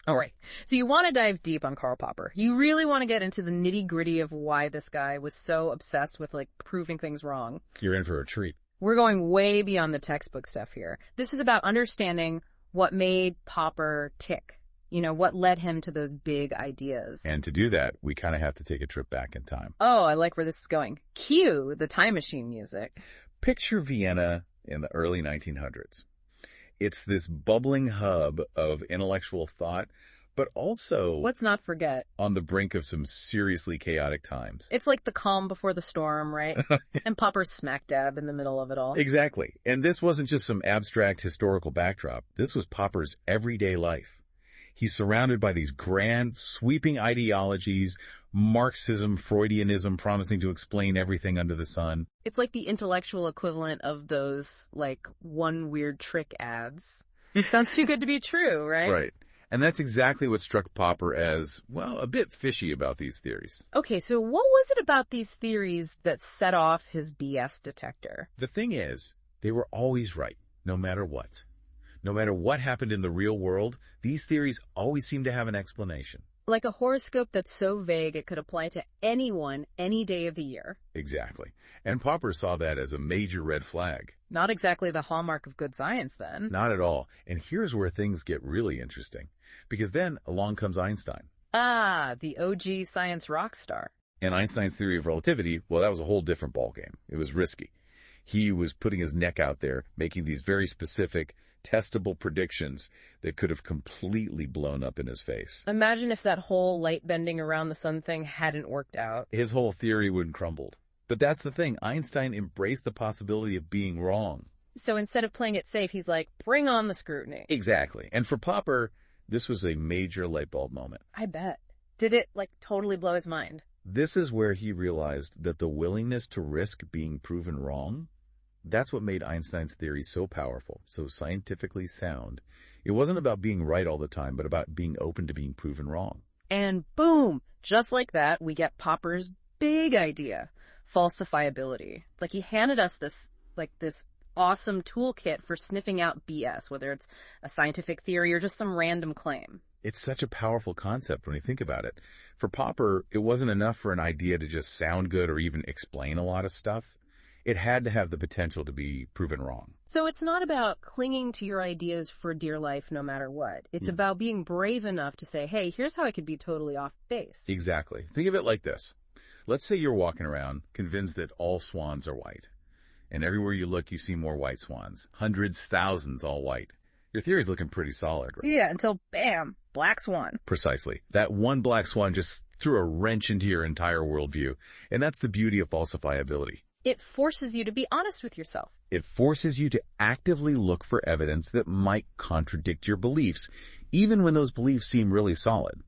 All right. So you want to dive deep on Karl Popper. You really want to get into the nitty-gritty of why this guy was so obsessed with, like, proving things wrong. You're in for a treat. We're going way beyond the textbook stuff here. This is about understanding what made Popper tick. You know, what led him to those big ideas. And to do that, we kind of have to take a trip back in time. Oh, I like where this is going. Cue the time machine music. Picture Vienna in the early 1900s. It's this bubbling hub of intellectual thought, but also... Let's not forget. On the brink of some seriously chaotic times. It's like the calm before the storm, right? And Popper's smack dab in the middle of it all. Exactly. And this wasn't just some abstract historical backdrop. This was Popper's everyday life. He's surrounded by these grand, sweeping ideologies, Marxism, Freudianism, promising to explain everything under the sun. It's like the intellectual equivalent of those, like, one weird trick ads. Sounds too good to be true, right? Right. And that's exactly what struck Popper as, well, a bit fishy about these theories. Okay, so what was it about these theories that set off his BS detector? The thing is, they were always right, no matter what. No matter what happened in the real world, these theories always seem to have an explanation. Like a horoscope that's so vague it could apply to anyone, any day of the year. Exactly. And Popper saw that as a major red flag. Not exactly the hallmark of good science, then. Not at all. And here's where things get really interesting. Because then along comes Einstein. Ah, the OG science rock star. And Einstein's theory of relativity, well, that was a whole different ballgame. It was risky. He was putting his neck out there, making these very specific, testable predictions that could have completely blown up in his face. Imagine if that whole light bending around the sun thing hadn't worked out. His whole theory would have crumbled. But that's the thing. Einstein embraced the possibility of being wrong. So instead of playing it safe, he's like, bring on the scrutiny. Exactly. And for Popper, this was a major light bulb moment. I bet. Did it, like, totally blow his mind? This is where he realized that the willingness to risk being proven wrong, that's what made Einstein's theory so powerful, so scientifically sound. It wasn't about being right all the time, but about being open to being proven wrong. And boom! Just like that, we get Popper's big idea. Falsifiability. It's like he handed us this awesome toolkit for sniffing out BS, whether it's a scientific theory or just some random claim. It's such a powerful concept when you think about it. For Popper, it wasn't enough for an idea to just sound good or even explain a lot of stuff. It had to have the potential to be proven wrong. So it's not about clinging to your ideas for dear life no matter what. It's about being brave enough to say, hey, here's how I could be totally off base. Exactly. Think of it like this. Let's say you're walking around convinced that all swans are white. And everywhere you look, you see more white swans. Hundreds, thousands, all white. Your theory's looking pretty solid, right? Yeah, until, bam, black swan. Precisely. That one black swan just threw a wrench into your entire worldview. And that's the beauty of falsifiability. It forces you to be honest with yourself. It forces you to actively look for evidence that might contradict your beliefs, even when those beliefs seem really solid.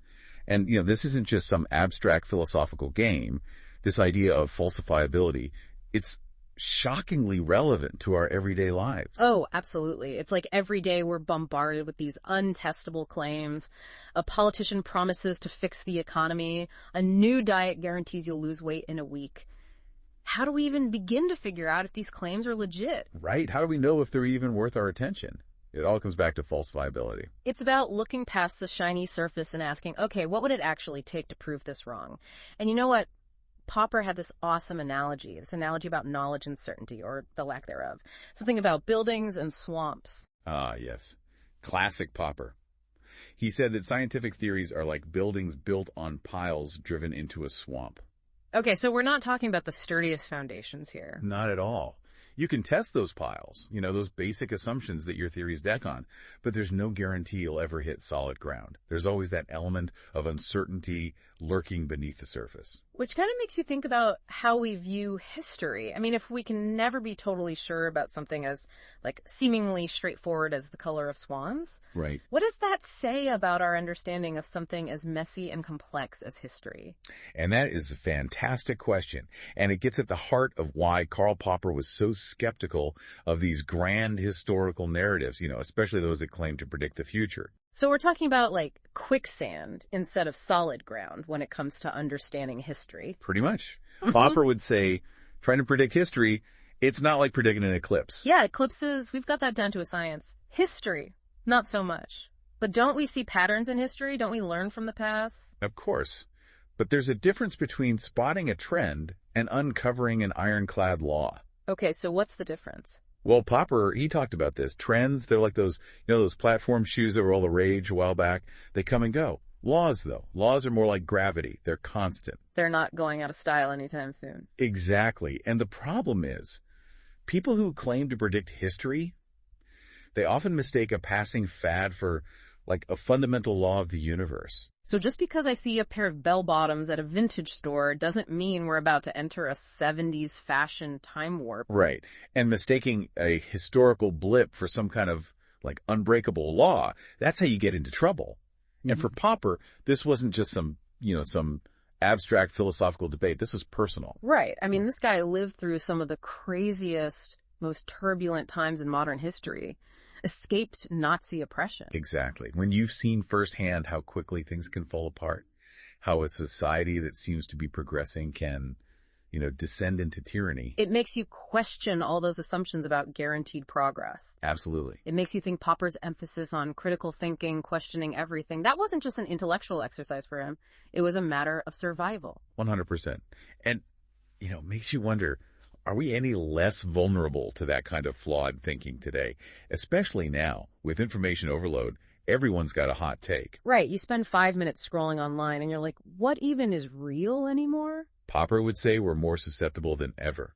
And, this isn't just some abstract philosophical game. This idea of falsifiability, it's shockingly relevant to our everyday lives. Oh, absolutely. It's like every day we're bombarded with these untestable claims. A politician promises to fix the economy. A new diet guarantees you'll lose weight in a week. How do we even begin to figure out if these claims are legit? Right. How do we know if they're even worth our attention? It all comes back to falsifiability. It's about looking past the shiny surface and asking, okay, what would it actually take to prove this wrong? And you know what? Popper had this awesome analogy, about knowledge and certainty, or the lack thereof. Something about buildings and swamps. Ah, yes. Classic Popper. He said that scientific theories are like buildings built on piles driven into a swamp. Okay, so we're not talking about the sturdiest foundations here. Not at all. You can test those piles, those basic assumptions that your theories deck on, but there's no guarantee you'll ever hit solid ground. There's always that element of uncertainty lurking beneath the surface. Which kind of makes you think about how we view history. I mean, if we can never be totally sure about something as, seemingly straightforward as the color of swans, right? What does that say about our understanding of something as messy and complex as history? And that is a fantastic question. And it gets at the heart of why Karl Popper was so skeptical of these grand historical narratives, especially those that claim to predict the future. So we're talking about, quicksand instead of solid ground when it comes to understanding history. Pretty much. Popper would say, trying to predict history, it's not like predicting an eclipse. Yeah, eclipses, we've got that down to a science. History, not so much. But don't we see patterns in history? Don't we learn from the past? Of course. But there's a difference between spotting a trend and uncovering an ironclad law. Okay, so what's the difference? Well, Popper, he talked about this. Trends, they're like those, those platform shoes that were all the rage a while back. They come and go. Laws, though. Laws are more like gravity. They're constant. They're not going out of style anytime soon. Exactly. And the problem is, people who claim to predict history, they often mistake a passing fad for, like, a fundamental law of the universe. So just because I see a pair of bell-bottoms at a vintage store doesn't mean we're about to enter a 70s fashion time warp. Right. And mistaking a historical blip for some kind of, like, unbreakable law, that's how you get into trouble. Mm-hmm. And for Popper, this wasn't just some abstract philosophical debate. This was personal. Right. I mean, this guy lived through some of the craziest, most turbulent times in modern history. Escaped Nazi oppression. Exactly. When you've seen firsthand how quickly things can fall apart, how a society that seems to be progressing can, descend into tyranny. It makes you question all those assumptions about guaranteed progress. Absolutely. It makes you think Popper's emphasis on critical thinking, questioning everything, that wasn't just an intellectual exercise for him. It was a matter of survival. 100%. And, makes you wonder, are we any less vulnerable to that kind of flawed thinking today? Especially now, with information overload, everyone's got a hot take. Right. You spend 5 minutes scrolling online and you're like, what even is real anymore? Popper would say we're more susceptible than ever.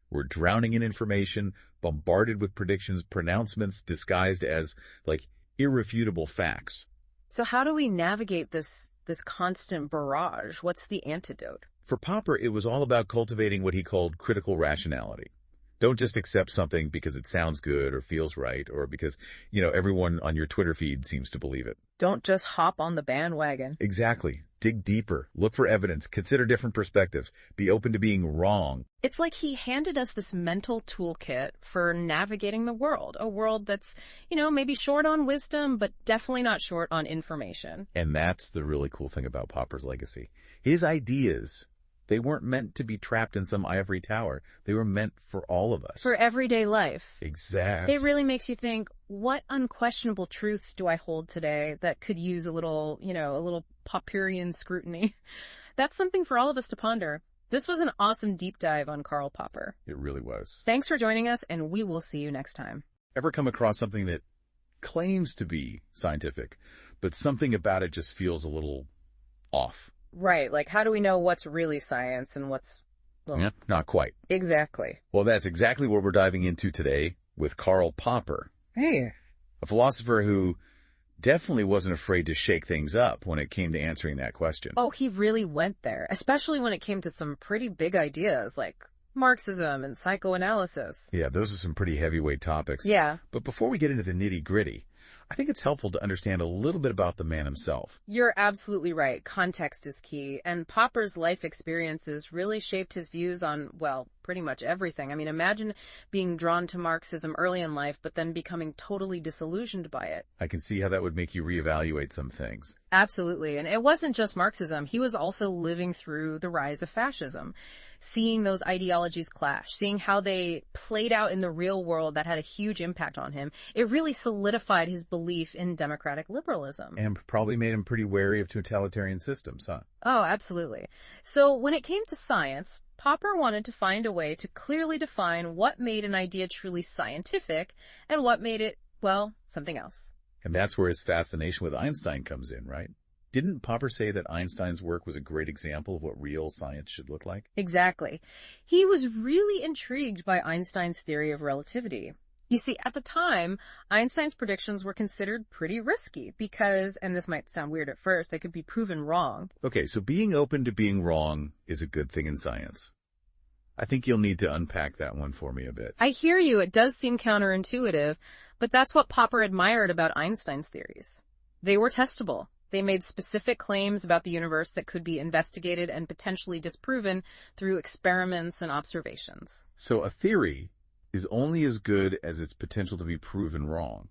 We're drowning in information, bombarded with predictions, pronouncements disguised as, like, irrefutable facts. So how do we navigate this constant barrage? What's the antidote? For Popper, it was all about cultivating what he called critical rationality. Don't just accept something because it sounds good or feels right or because, everyone on your Twitter feed seems to believe it. Don't just hop on the bandwagon. Exactly. Dig deeper. Look for evidence. Consider different perspectives. Be open to being wrong. It's like he handed us this mental toolkit for navigating the world. A world that's, maybe short on wisdom, but definitely not short on information. And that's the really cool thing about Popper's legacy. His ideas, they weren't meant to be trapped in some ivory tower. They were meant for all of us. For everyday life. Exactly. It really makes you think, what unquestionable truths do I hold today that could use a little Popperian scrutiny? That's something for all of us to ponder. This was an awesome deep dive on Karl Popper. It really was. Thanks for joining us, and we will see you next time. Ever come across something that claims to be scientific, but something about it just feels a little off? Right, like how do we know what's really science and what's... Well, not quite. Exactly. Well, that's exactly what we're diving into today with Karl Popper. Hey. A philosopher who definitely wasn't afraid to shake things up when it came to answering that question. Oh, he really went there, especially when it came to some pretty big ideas like Marxism and psychoanalysis. Yeah, those are some pretty heavyweight topics. Yeah. But before we get into the nitty-gritty, I think it's helpful to understand a little bit about the man himself. You're absolutely right. Context is key. And Popper's life experiences really shaped his views on, well, pretty much everything. I mean, imagine being drawn to Marxism early in life, but then becoming totally disillusioned by it. I can see how that would make you reevaluate some things. Absolutely. And it wasn't just Marxism. He was also living through the rise of fascism, seeing those ideologies clash, seeing how they played out in the real world that had a huge impact on him. It really solidified his belief in democratic liberalism. And probably made him pretty wary of totalitarian systems, huh? Oh, absolutely. So when it came to science, Popper wanted to find a way to clearly define what made an idea truly scientific and what made it, well, something else. And that's where his fascination with Einstein comes in, right? Didn't Popper say that Einstein's work was a great example of what real science should look like? Exactly. He was really intrigued by Einstein's theory of relativity. You see, at the time, Einstein's predictions were considered pretty risky because, and this might sound weird at first, they could be proven wrong. Okay, so being open to being wrong is a good thing in science. I think you'll need to unpack that one for me a bit. I hear you. It does seem counterintuitive, but that's what Popper admired about Einstein's theories. They were testable. They made specific claims about the universe that could be investigated and potentially disproven through experiments and observations. So a theory is only as good as its potential to be proven wrong.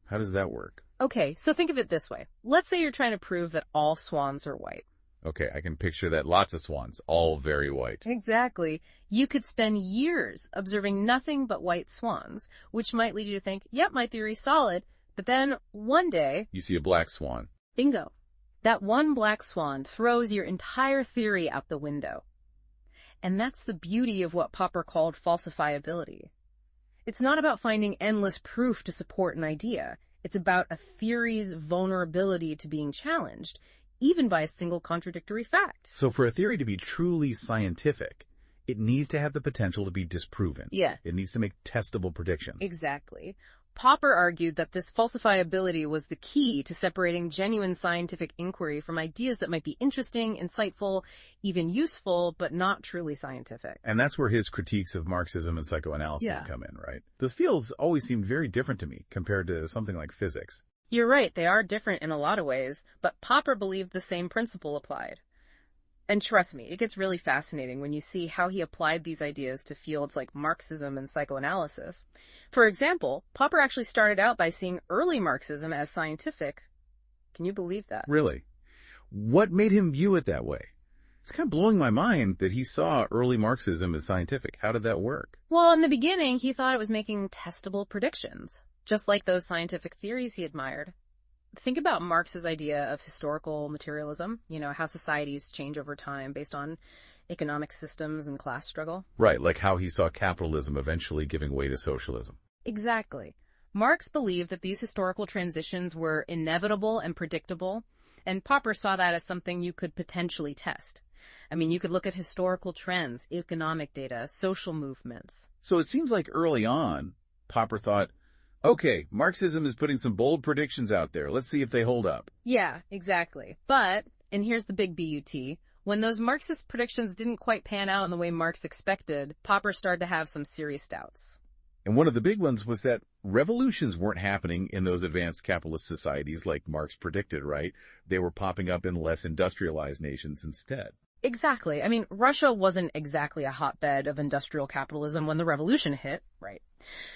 How does that work? Okay, so think of it this way. Let's say you're trying to prove that all swans are white. Okay, I can picture that. Lots of swans, all very white. Exactly. You could spend years observing nothing but white swans, which might lead you to think, yep, my theory's solid. But then, one day, You see a black swan. bingo, that one black swan throws your entire theory out the window. And that's the beauty of what Popper called falsifiability. It's not about finding endless proof to support an idea. It's about a theory's vulnerability to being challenged, even by a single contradictory fact. So for a theory to be truly scientific, it needs to have the potential to be disproven. Yeah. It needs to make testable predictions. Exactly. Popper argued that this falsifiability was the key to separating genuine scientific inquiry from ideas that might be interesting, insightful, even useful, but not truly scientific. And that's where his critiques of Marxism and psychoanalysis Yeah. come in, right? Those fields always seemed very different to me compared to something like physics. You're right, they are different in a lot of ways, but Popper believed the same principle applied. And trust me, it gets really fascinating when you see how he applied these ideas to fields like Marxism and psychoanalysis. For example, Popper actually started out by seeing early Marxism as scientific. Can you believe that? Really? What made him view it that way? It's kind of blowing my mind that he saw early Marxism as scientific. How did that work? Well, in the beginning, he thought it was making testable predictions, just like those scientific theories he admired. Think about Marx's idea of historical materialism, how societies change over time based on economic systems and class struggle. Right, like how he saw capitalism eventually giving way to socialism. Exactly. Marx believed that these historical transitions were inevitable and predictable, and Popper saw that as something you could potentially test. I mean, you could look at historical trends, economic data, social movements. So it seems like early on, Popper thought, okay, Marxism is putting some bold predictions out there. Let's see if they hold up. Yeah, exactly. But, and here's the big BUT, when those Marxist predictions didn't quite pan out in the way Marx expected, Popper started to have some serious doubts. And one of the big ones was that revolutions weren't happening in those advanced capitalist societies like Marx predicted, right? They were popping up in less industrialized nations instead. Exactly. I mean, Russia wasn't exactly a hotbed of industrial capitalism when the revolution hit, right?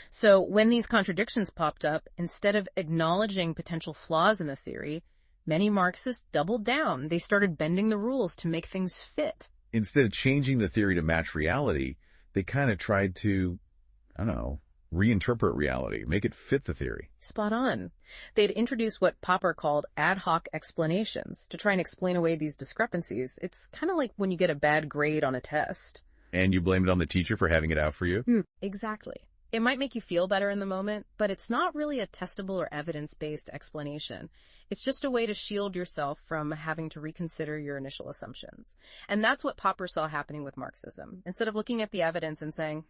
So when these contradictions popped up, instead of acknowledging potential flaws in the theory, many Marxists doubled down. They started bending the rules to make things fit. Instead of changing the theory to match reality, they kind of tried to, reinterpret reality, make it fit the theory. Spot on. They'd introduced what Popper called ad hoc explanations to try and explain away these discrepancies. It's kind of like when you get a bad grade on a test. And you blame it on the teacher for having it out for you? Exactly. It might make you feel better in the moment, but it's not really a testable or evidence-based explanation. It's just a way to shield yourself from having to reconsider your initial assumptions. And that's what Popper saw happening with Marxism. Instead of looking at the evidence and saying,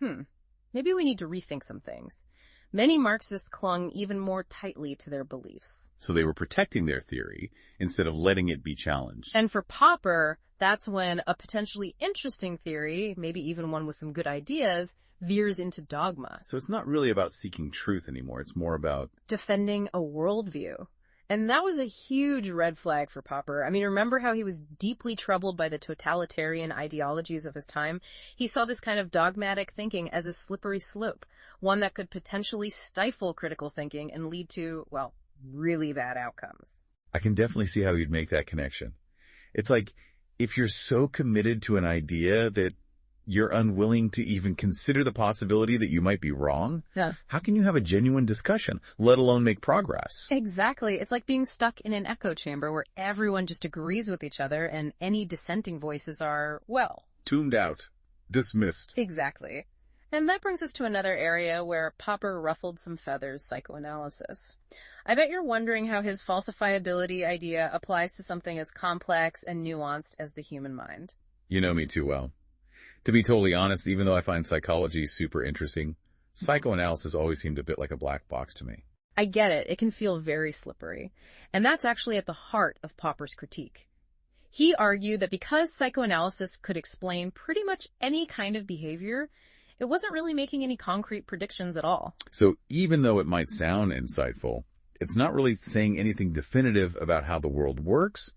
maybe we need to rethink some things, many Marxists clung even more tightly to their beliefs. So they were protecting their theory instead of letting it be challenged. And for Popper, that's when a potentially interesting theory, maybe even one with some good ideas, veers into dogma. So it's not really about seeking truth anymore. It's more about defending a worldview. And that was a huge red flag for Popper. I mean, remember how he was deeply troubled by the totalitarian ideologies of his time? He saw this kind of dogmatic thinking as a slippery slope, one that could potentially stifle critical thinking and lead to, really bad outcomes. I can definitely see how you'd make that connection. It's like, if you're so committed to an idea that you're unwilling to even consider the possibility that you might be wrong, how can you have a genuine discussion, let alone make progress? Exactly. It's like being stuck in an echo chamber where everyone just agrees with each other and any dissenting voices are, tuned out, dismissed. Exactly. And that brings us to another area where Popper ruffled some feathers: psychoanalysis. I bet you're wondering how his falsifiability idea applies to something as complex and nuanced as the human mind. You know me too well. To be totally honest, even though I find psychology super interesting, psychoanalysis always seemed a bit like a black box to me. I get it. It can feel very slippery. And that's actually at the heart of Popper's critique. He argued that because psychoanalysis could explain pretty much any kind of behavior, it wasn't really making any concrete predictions at all. So even though it might sound insightful, it's not really saying anything definitive about how the world works.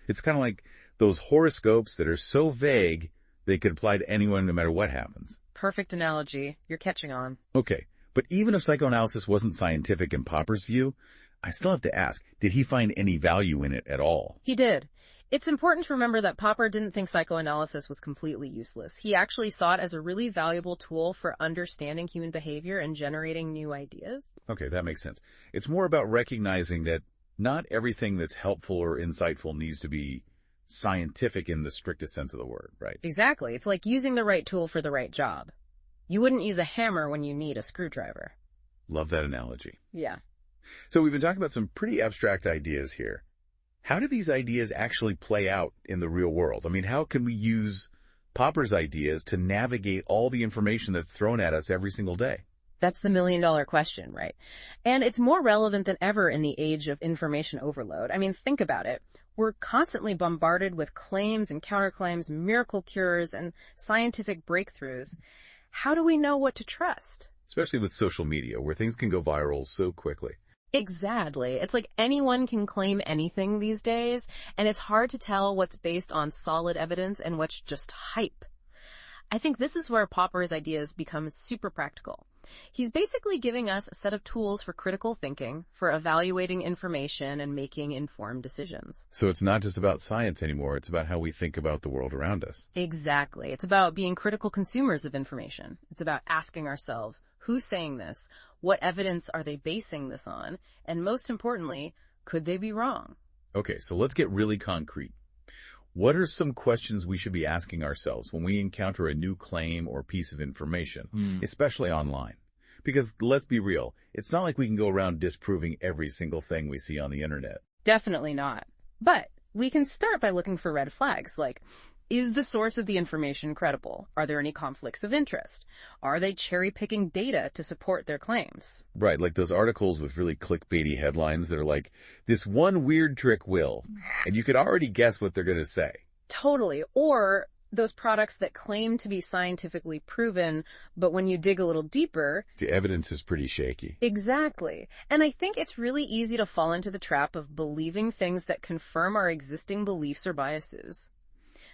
It's kind of like those horoscopes that are so vague they could apply to anyone no matter what happens. Perfect analogy. You're catching on. Okay, but even if psychoanalysis wasn't scientific in Popper's view, I still have to ask, did he find any value in it at all? He did. It's important to remember that Popper didn't think psychoanalysis was completely useless. He actually saw it as a really valuable tool for understanding human behavior and generating new ideas. Okay, that makes sense. It's more about recognizing that not everything that's helpful or insightful needs to be scientific in the strictest sense of the word, right? Exactly. It's like using the right tool for the right job. You wouldn't use a hammer when you need a screwdriver. Love that analogy. Yeah. So we've been talking about some pretty abstract ideas here. How do these ideas actually play out in the real world? I mean, how can we use Popper's ideas to navigate all the information that's thrown at us every single day? That's the million-dollar question, right? And it's more relevant than ever in the age of information overload. I mean, think about it. We're constantly bombarded with claims and counterclaims, miracle cures, and scientific breakthroughs. How do we know what to trust? Especially with social media, where things can go viral so quickly. Exactly. It's like anyone can claim anything these days, and it's hard to tell what's based on solid evidence and what's just hype. I think this is where Popper's ideas become super practical. He's basically giving us a set of tools for critical thinking, for evaluating information and making informed decisions. So it's not just about science anymore, it's about how we think about the world around us. Exactly. It's about being critical consumers of information. It's about asking ourselves, who's saying this? What evidence are they basing this on? And most importantly, could they be wrong? Okay, so let's get really concrete. What are some questions we should be asking ourselves when we encounter a new claim or piece of information, especially online? Because let's be real, it's not like we can go around disproving every single thing we see on the internet. Definitely not. But we can start by looking for red flags, like, is the source of the information credible? Are there any conflicts of interest? Are they cherry-picking data to support their claims? Right, like those articles with really clickbaity headlines that are like, this one weird trick will, and you could already guess what they're going to say. Totally. Or those products that claim to be scientifically proven, but when you dig a little deeper, the evidence is pretty shaky. Exactly. And I think it's really easy to fall into the trap of believing things that confirm our existing beliefs or biases.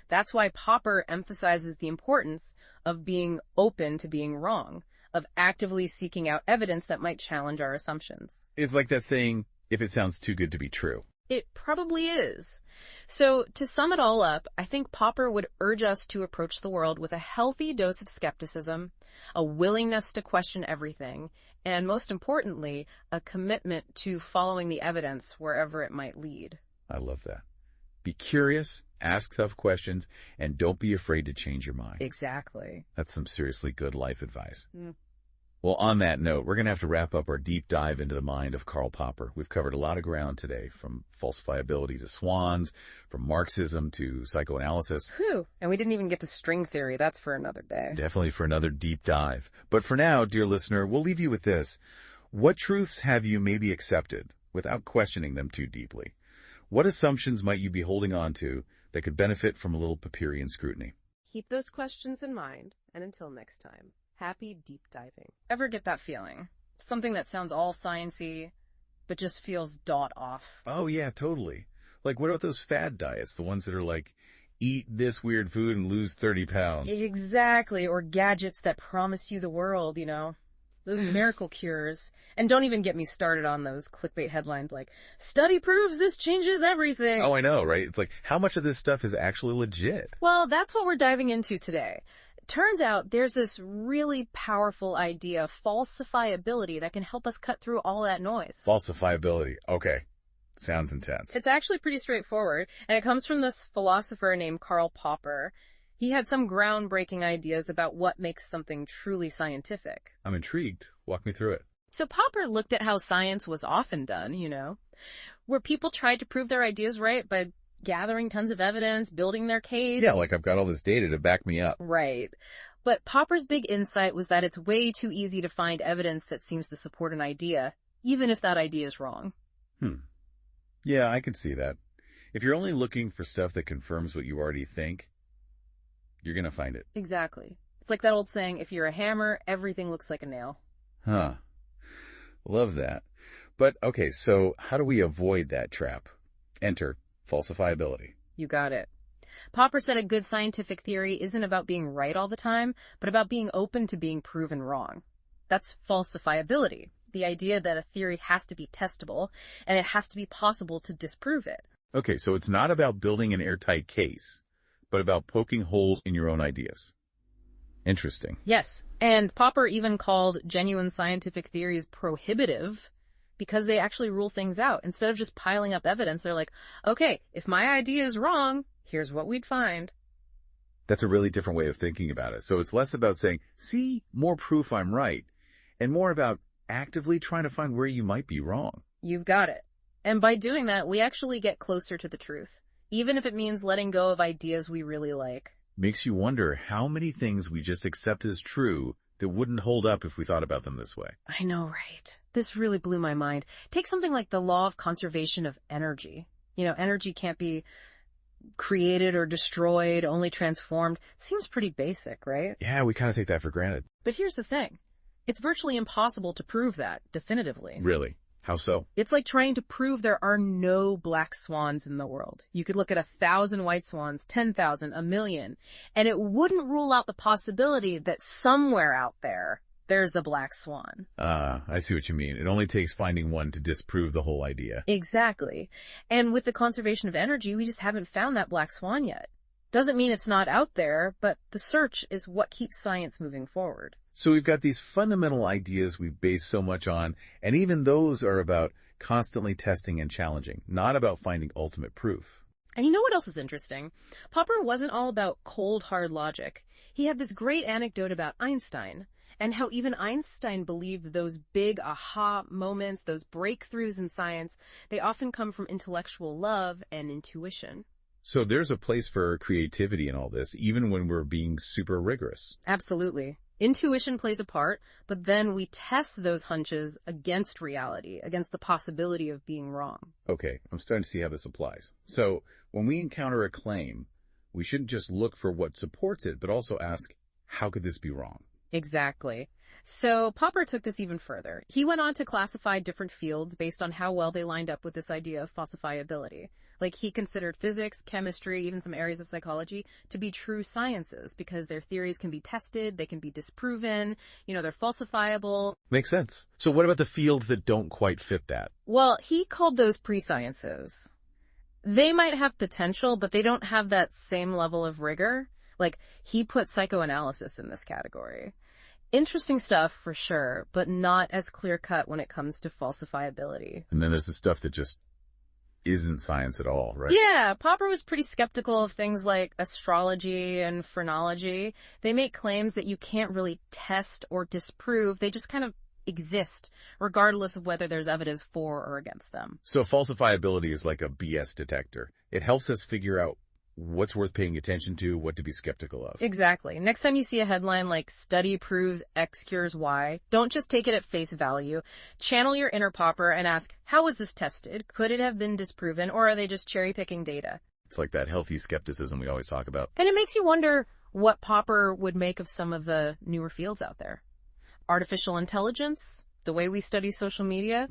That's why Popper emphasizes the importance of being open to being wrong, of actively seeking out evidence that might challenge our assumptions. It's like that saying, if it sounds too good to be true. It probably is. So, to sum it all up, I think Popper would urge us to approach the world with a healthy dose of skepticism, a willingness to question everything, and most importantly, a commitment to following the evidence wherever it might lead. I love that. Be curious, ask tough questions, and don't be afraid to change your mind. Exactly. That's some seriously good life advice. Well, on that note, we're going to have to wrap up our deep dive into the mind of Karl Popper. We've covered a lot of ground today, from falsifiability to swans, from Marxism to psychoanalysis. Whew. And we didn't even get to string theory. That's for another day. Definitely for another deep dive. But for now, dear listener, we'll leave you with this. What truths have you maybe accepted without questioning them too deeply? What assumptions might you be holding on to that could benefit from a little Popperian scrutiny? Keep those questions in mind, and until next time, happy deep diving. Ever get that feeling? Something that sounds all sciencey, but just feels off. Oh, yeah, totally. Like, what about those fad diets? The ones that are like, eat this weird food and lose 30 pounds. Exactly, or gadgets that promise you the world, you know? Those miracle cures. And don't even get me started on those clickbait headlines like, study proves this changes everything. Oh, I know, right? It's like, how much of this stuff is actually legit? Well, that's what we're diving into today. Turns out there's this really powerful idea, falsifiability, that can help us cut through all that noise. Falsifiability. Okay. Sounds intense. It's actually pretty straightforward, and it comes from this philosopher named Karl Popper. He had some groundbreaking ideas about what makes something truly scientific. I'm intrigued. Walk me through it. So Popper looked at how science was often done, where people tried to prove their ideas right by gathering tons of evidence, building their case. Yeah, like I've got all this data to back me up. Right. But Popper's big insight was that it's way too easy to find evidence that seems to support an idea, even if that idea is wrong. Yeah, I can see that. If you're only looking for stuff that confirms what you already think, you're going to find it. Exactly. It's like that old saying, if you're a hammer, everything looks like a nail. Huh. Love that. But, okay, so how do we avoid that trap? Enter falsifiability. You got it. Popper said a good scientific theory isn't about being right all the time, but about being open to being proven wrong. That's falsifiability. the idea that a theory has to be testable and it has to be possible to disprove it. Okay, so it's not about building an airtight case, but about poking holes in your own ideas. Interesting. Yes, and Popper even called genuine scientific theories prohibitive because they actually rule things out. Instead of just piling up evidence, they're like, okay, if my idea is wrong, here's what we'd find. That's a really different way of thinking about it. So it's less about saying, see, more proof I'm right, and more about actively trying to find where you might be wrong. You've got it. And by doing that, we actually get closer to the truth, even if it means letting go of ideas we really like. Makes you wonder how many things we just accept as true that wouldn't hold up if we thought about them this way. I know, right? This really blew my mind. Take something like the law of conservation of energy. Energy can't be created or destroyed, only transformed. Seems pretty basic, right? Yeah, we kind of take that for granted. But here's the thing. It's virtually impossible to prove that definitively. Really? How so? It's like trying to prove there are no black swans in the world. You could look at 1,000 white swans, 10,000, 1,000,000, and it wouldn't rule out the possibility that somewhere out there's a black swan. I see what you mean. It only takes finding one to disprove the whole idea. Exactly. And with the conservation of energy, we just haven't found that black swan yet. Doesn't mean it's not out there, but the search is what keeps science moving forward. So we've got these fundamental ideas we base so much on, and even those are about constantly testing and challenging, not about finding ultimate proof. And you know what else is interesting? Popper wasn't all about cold, hard logic. He had this great anecdote about Einstein, and how even Einstein believed those big aha moments, those breakthroughs in science, they often come from intellectual love and intuition. So there's a place for creativity in all this, even when we're being super rigorous. Absolutely. Intuition plays a part, but then we test those hunches against reality, against the possibility of being wrong. Okay, I'm starting to see how this applies. So when we encounter a claim, we shouldn't just look for what supports it, but also ask, how could this be wrong? Exactly. So Popper took this even further. He went on to classify different fields based on how well they lined up with this idea of falsifiability. Like, he considered physics, chemistry, even some areas of psychology to be true sciences because their theories can be tested, they can be disproven, they're falsifiable. Makes sense. So what about the fields that don't quite fit that? Well, he called those pre-sciences. They might have potential, but they don't have that same level of rigor. Like, he put psychoanalysis in this category. Interesting stuff for sure, but not as clear-cut when it comes to falsifiability. And then there's the stuff that just isn't science at all, right? Yeah, Popper was pretty skeptical of things like astrology and phrenology. They make claims that you can't really test or disprove. They just kind of exist, regardless of whether there's evidence for or against them. So falsifiability is like a BS detector. It helps us figure out what's worth paying attention to, what to be skeptical of. Exactly. Next time you see a headline like "Study proves X cures Y," don't just take it at face value. Channel your inner Popper and ask, how was this tested? Could it have been disproven, or are they just cherry-picking data? It's like that healthy skepticism we always talk about. And it makes you wonder what Popper would make of some of the newer fields out there. Artificial intelligence, the way we study social media.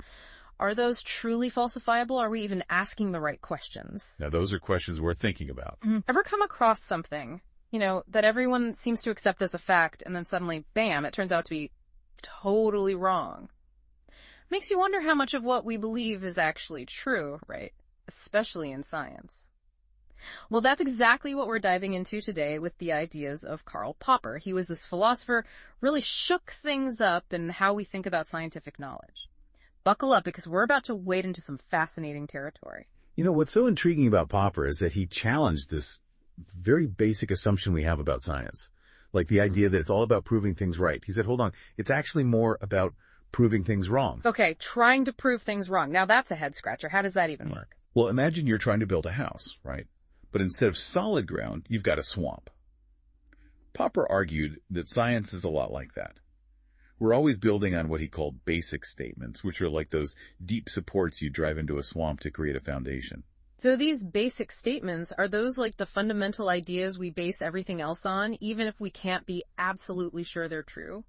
Are those truly falsifiable? Are we even asking the right questions? Now, those are questions worth thinking about. Ever come across something, that everyone seems to accept as a fact, and then suddenly, bam, it turns out to be totally wrong? Makes you wonder how much of what we believe is actually true, right? Especially in science. Well, that's exactly what we're diving into today with the ideas of Karl Popper. He was this philosopher, really shook things up in how we think about scientific knowledge. Buckle up, because we're about to wade into some fascinating territory. What's so intriguing about Popper is that he challenged this very basic assumption we have about science. Like the idea that it's all about proving things right. He said, hold on, it's actually more about proving things wrong. Okay, trying to prove things wrong. Now that's a head scratcher. How does that even work? Well, imagine you're trying to build a house, right? But instead of solid ground, you've got a swamp. Popper argued that science is a lot like that. We're always building on what he called basic statements, which are like those deep supports you drive into a swamp to create a foundation. So these basic statements, are those like the fundamental ideas we base everything else on, even if we can't be absolutely sure they're true?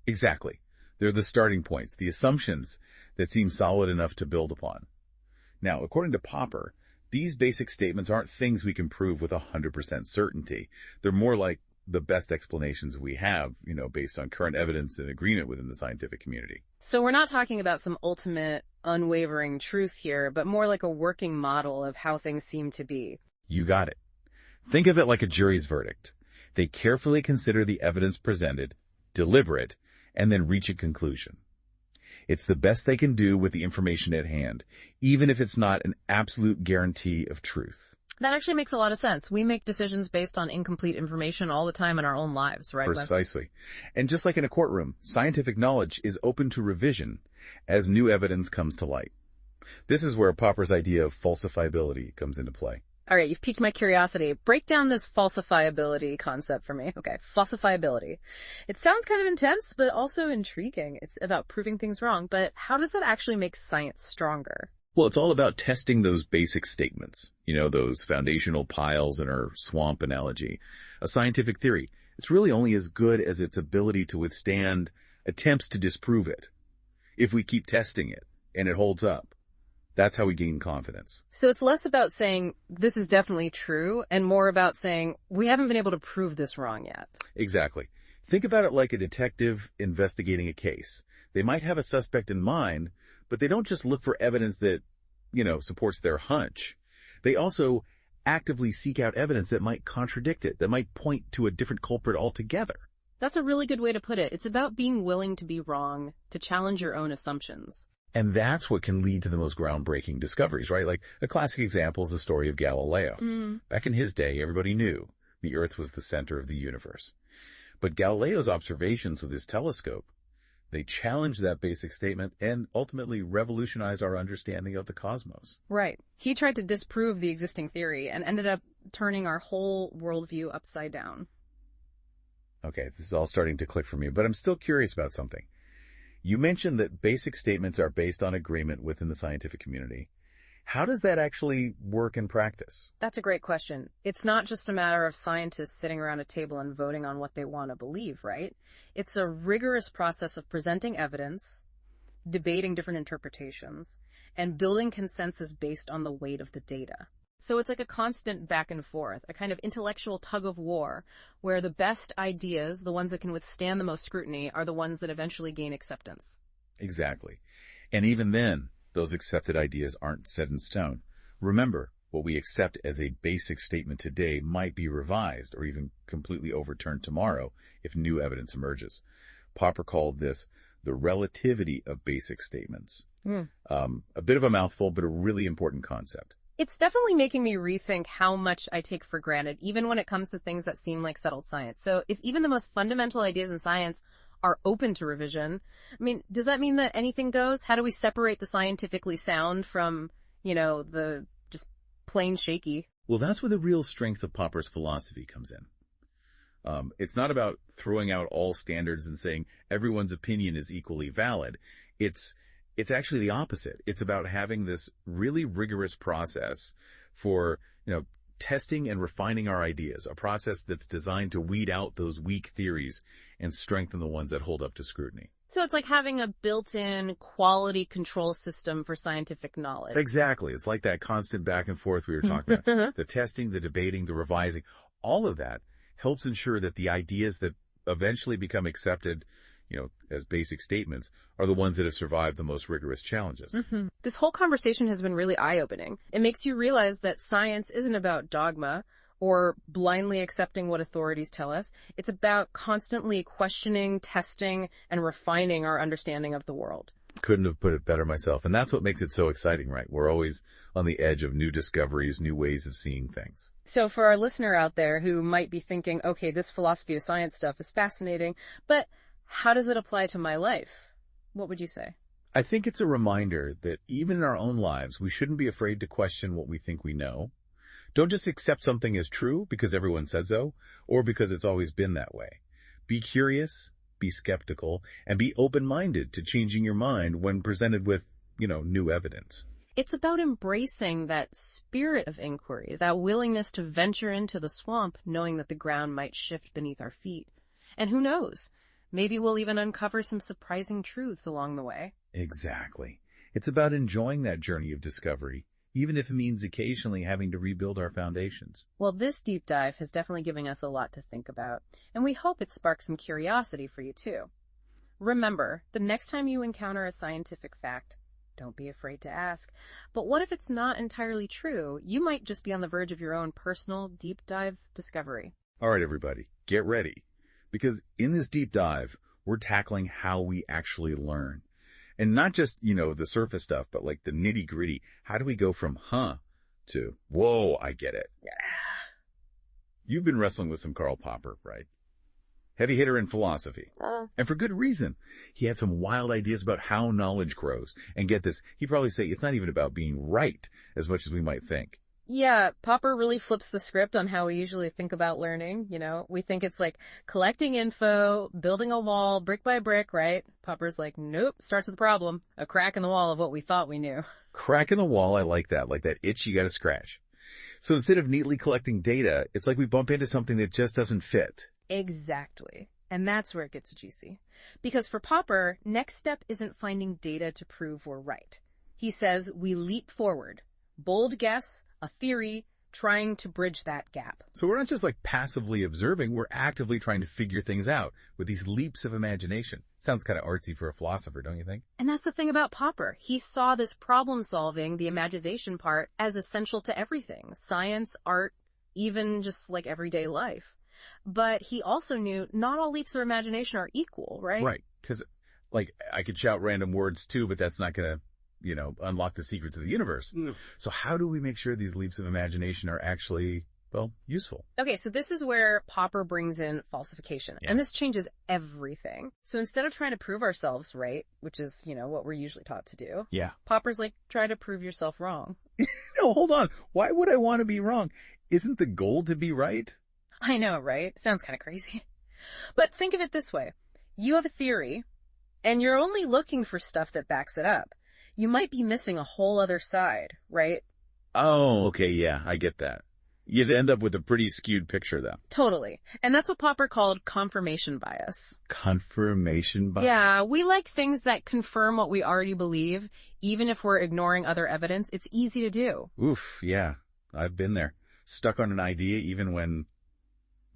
Exactly. They're the starting points, the assumptions that seem solid enough to build upon. Now, according to Popper, these basic statements aren't things we can prove with 100% certainty. They're more like the best explanations we have, based on current evidence and agreement within the scientific community. So we're not talking about some ultimate, unwavering truth here, but more like a working model of how things seem to be. You got it. Think of it like a jury's verdict. They carefully consider the evidence presented, deliberate, and then reach a conclusion. It's the best they can do with the information at hand, even if it's not an absolute guarantee of truth. That actually makes a lot of sense. We make decisions based on incomplete information all the time in our own lives, right? Precisely. And just like in a courtroom, scientific knowledge is open to revision as new evidence comes to light. This is where Popper's idea of falsifiability comes into play. All right, you've piqued my curiosity. Break down this falsifiability concept for me. Okay, falsifiability. It sounds kind of intense, but also intriguing. It's about proving things wrong, but how does that actually make science stronger? Well, it's all about testing those basic statements, those foundational piles in our swamp analogy. A scientific theory, it's really only as good as its ability to withstand attempts to disprove it. If we keep testing it and it holds up, that's how we gain confidence. So it's less about saying this is definitely true and more about saying we haven't been able to prove this wrong yet. Exactly. Think about it like a detective investigating a case. They might have a suspect in mind, but they don't just look for evidence that, supports their hunch. They also actively seek out evidence that might contradict it, that might point to a different culprit altogether. That's a really good way to put it. It's about being willing to be wrong, to challenge your own assumptions. And that's what can lead to the most groundbreaking discoveries, right? Like a classic example is the story of Galileo. Back in his day, everybody knew the Earth was the center of the universe. But Galileo's observations with his telescope, they challenged that basic statement and ultimately revolutionized our understanding of the cosmos. Right. He tried to disprove the existing theory and ended up turning our whole worldview upside down. Okay, this is all starting to click for me, but I'm still curious about something. You mentioned that basic statements are based on agreement within the scientific community. How does that actually work in practice? That's a great question. It's not just a matter of scientists sitting around a table and voting on what they want to believe, right? It's a rigorous process of presenting evidence, debating different interpretations, and building consensus based on the weight of the data. So it's like a constant back and forth, a kind of intellectual tug of war, where the best ideas, the ones that can withstand the most scrutiny, are the ones that eventually gain acceptance. Exactly. And even then, those accepted ideas aren't set in stone. Remember, what we accept as a basic statement today might be revised or even completely overturned tomorrow if new evidence emerges. Popper called this the relativity of basic statements. A bit of a mouthful, but a really important concept. It's definitely making me rethink how much I take for granted, even when it comes to things that seem like settled science. So if even the most fundamental ideas in science are open to revision, does that mean that anything goes? How do we separate the scientifically sound from, the just plain shaky? Well, that's where the real strength of Popper's philosophy comes in. It's not about throwing out all standards and saying everyone's opinion is equally valid. It's actually the opposite. It's about having this really rigorous process for, testing and refining our ideas, a process that's designed to weed out those weak theories and strengthen the ones that hold up to scrutiny. So it's like having a built-in quality control system for scientific knowledge. Exactly. It's like that constant back and forth we were talking about. The testing, the debating, the revising, all of that helps ensure that the ideas that eventually become accepted as basic statements are the ones that have survived the most rigorous challenges. This whole conversation has been really eye-opening. It makes you realize that science isn't about dogma or blindly accepting what authorities tell us. It's about constantly questioning, testing, and refining our understanding of the world. Couldn't have put it better myself. And that's what makes it so exciting, right? We're always on the edge of new discoveries, new ways of seeing things. So for our listener out there who might be thinking, okay, this philosophy of science stuff is fascinating, but how does it apply to my life? What would you say? I think it's a reminder that even in our own lives, we shouldn't be afraid to question what we think we know. Don't just accept something as true because everyone says so, or because it's always been that way. Be curious, be skeptical, and be open-minded to changing your mind when presented with, new evidence. It's about embracing that spirit of inquiry, that willingness to venture into the swamp, knowing that the ground might shift beneath our feet. And who knows? Maybe we'll even uncover some surprising truths along the way. Exactly. It's about enjoying that journey of discovery, even if it means occasionally having to rebuild our foundations. Well, this deep dive has definitely given us a lot to think about, and we hope it sparks some curiosity for you too. Remember, the next time you encounter a scientific fact, don't be afraid to ask, but what if it's not entirely true? You might just be on the verge of your own personal deep dive discovery. All right, everybody, get ready. Because in this deep dive, we're tackling how we actually learn. And not just, the surface stuff, but like the nitty gritty. How do we go from, to, whoa, I get it. Yeah. You've been wrestling with some Karl Popper, right? Heavy hitter in philosophy. And for good reason. He had some wild ideas about how knowledge grows. And get this, he'd probably say it's not even about being right as much as we might think. Yeah, Popper really flips the script on how we usually think about learning, We think it's like collecting info, building a wall, brick by brick, right? Popper's like, nope, starts with a problem, a crack in the wall of what we thought we knew. Crack in the wall, I like that itch you gotta scratch. So instead of neatly collecting data, it's like we bump into something that just doesn't fit. Exactly. And that's where it gets juicy. Because for Popper, next step isn't finding data to prove we're right. He says we leap forward. Bold guess, a theory, trying to bridge that gap. So we're not just like passively observing, we're actively trying to figure things out with these leaps of imagination. Sounds kind of artsy for a philosopher, don't you think? And that's the thing about Popper. He saw this problem solving, the imagination part, as essential to everything. Science, art, even just like everyday life. But he also knew not all leaps of imagination are equal, right? Right. Because, I could shout random words too, but that's not going to, unlock the secrets of the universe. So how do we make sure these leaps of imagination are actually, useful? Okay, so this is where Popper brings in falsification. Yeah. And this changes everything. So instead of trying to prove ourselves right, which is, what we're usually taught to do. Yeah. Popper's like, try to prove yourself wrong. No, hold on. Why would I want to be wrong? Isn't the goal to be right? I know, right? Sounds kind of crazy. But think of it this way. You have a theory, and you're only looking for stuff that backs it up. You might be missing a whole other side, right? Oh, okay, yeah, I get that. You'd end up with a pretty skewed picture, though. Totally. And that's what Popper called confirmation bias. Confirmation bias? Yeah, we like things that confirm what we already believe, even if we're ignoring other evidence. It's easy to do. Oof, yeah, I've been there. Stuck on an idea even when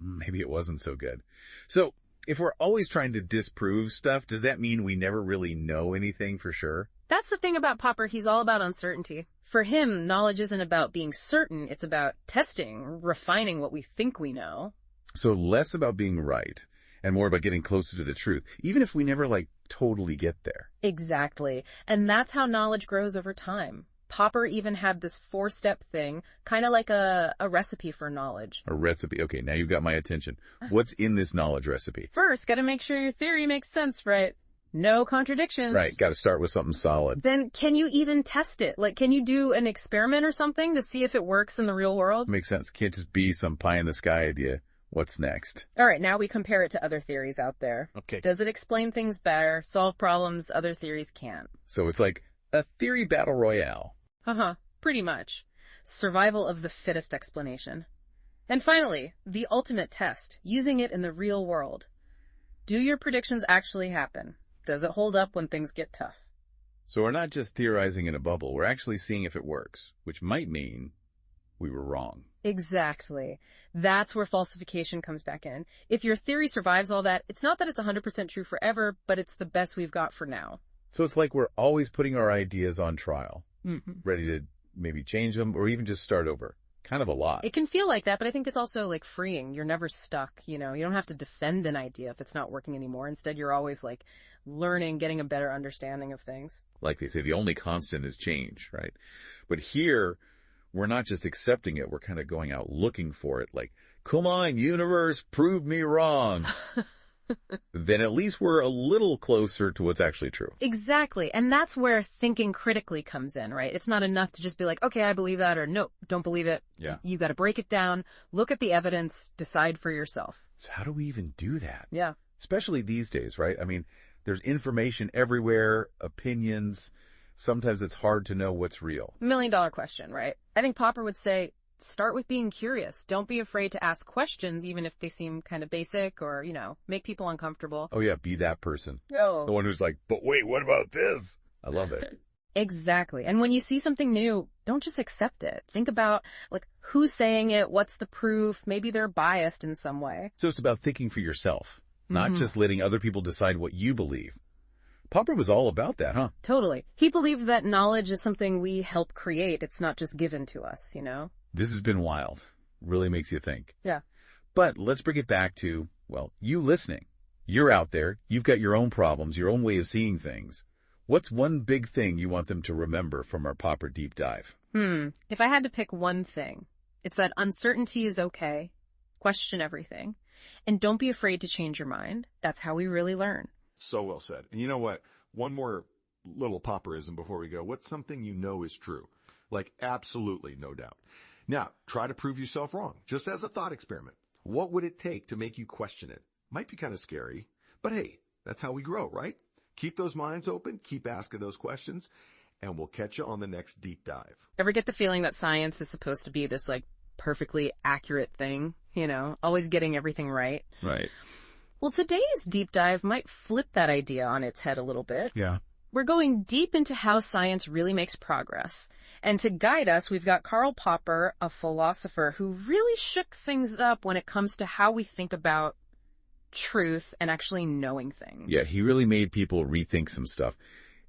maybe it wasn't so good. So, if we're always trying to disprove stuff, does that mean we never really know anything for sure? That's the thing about Popper. He's all about uncertainty. For him, knowledge isn't about being certain. It's about testing, refining what we think we know. So less about being right and more about getting closer to the truth, even if we never totally get there. Exactly. And that's how knowledge grows over time. Popper even had this 4-step thing, kind of like a recipe for knowledge. A recipe. Okay, now you've got my attention. What's in this knowledge recipe? First, gotta make sure your theory makes sense, right? No contradictions. Right, gotta start with something solid. Then can you even test it? Can you do an experiment or something to see if it works in the real world? Makes sense. Can't just be some pie-in-the-sky idea. What's next? All right, now we compare it to other theories out there. Okay. Does it explain things better, solve problems other theories can't? So it's like a theory battle royale. Pretty much. Survival of the fittest explanation. And finally, the ultimate test, using it in the real world. Do your predictions actually happen? Does it hold up when things get tough? So we're not just theorizing in a bubble, we're actually seeing if it works, which might mean we were wrong. Exactly. That's where falsification comes back in. If your theory survives all that, it's not that it's 100% true forever, but it's the best we've got for now. So it's like we're always putting our ideas on trial, ready to maybe change them or even just start over. Kind of a lot. It can feel like that, but I think it's also freeing. You're never stuck, You don't have to defend an idea if it's not working anymore. Instead, you're always learning, getting a better understanding of things. Like they say, the only constant is change, right? But here, we're not just accepting it. We're kind of going out looking for it. Come on, universe, prove me wrong. Then at least we're a little closer to what's actually true. Exactly. And that's where thinking critically comes in, right? It's not enough to just be like, okay, I believe that, or no, don't believe it. Yeah. You got to break it down, look at the evidence, decide for yourself. So how do we even do that? Yeah. Especially these days, right? I mean, there's information everywhere, opinions. Sometimes it's hard to know what's real. $1 million question, right? I think Popper would say, start with being curious. Don't be afraid to ask questions, even if they seem kind of basic or, make people uncomfortable. Oh yeah, be that person. Oh. The one who's like, but wait, what about this? I love it. Exactly. And when you see something new, don't just accept it. Think about, like, who's saying it, what's the proof, maybe they're biased in some way. So it's about thinking for yourself, not Mhm. just letting other people decide what you believe. Popper was all about that, huh? Totally. He believed that knowledge is something we help create. It's not just given to us, you know? This has been wild. Really makes you think. Yeah. But let's bring it back to, well, you listening. You're out there. You've got your own problems, your own way of seeing things. What's one big thing you want them to remember from our Popper deep dive? If I had to pick one thing, it's that uncertainty is okay. Question everything. And don't be afraid to change your mind. That's how we really learn. So well said. And you know what? One more little Popperism before we go. What's something you know is true? Like absolutely no doubt. Now, try to prove yourself wrong, just as a thought experiment. What would it take to make you question it? Might be kind of scary, but hey, that's how we grow, right? Keep those minds open, keep asking those questions, and we'll catch you on the next deep dive. Ever get the feeling that science is supposed to be this, like, perfectly accurate thing? You know, always getting everything right? Right. Well, today's deep dive might flip that idea on its head a little bit. Yeah. We're going deep into how science really makes progress. And to guide us, we've got Karl Popper, a philosopher who really shook things up when it comes to how we think about truth and actually knowing things. Yeah, he really made people rethink some stuff.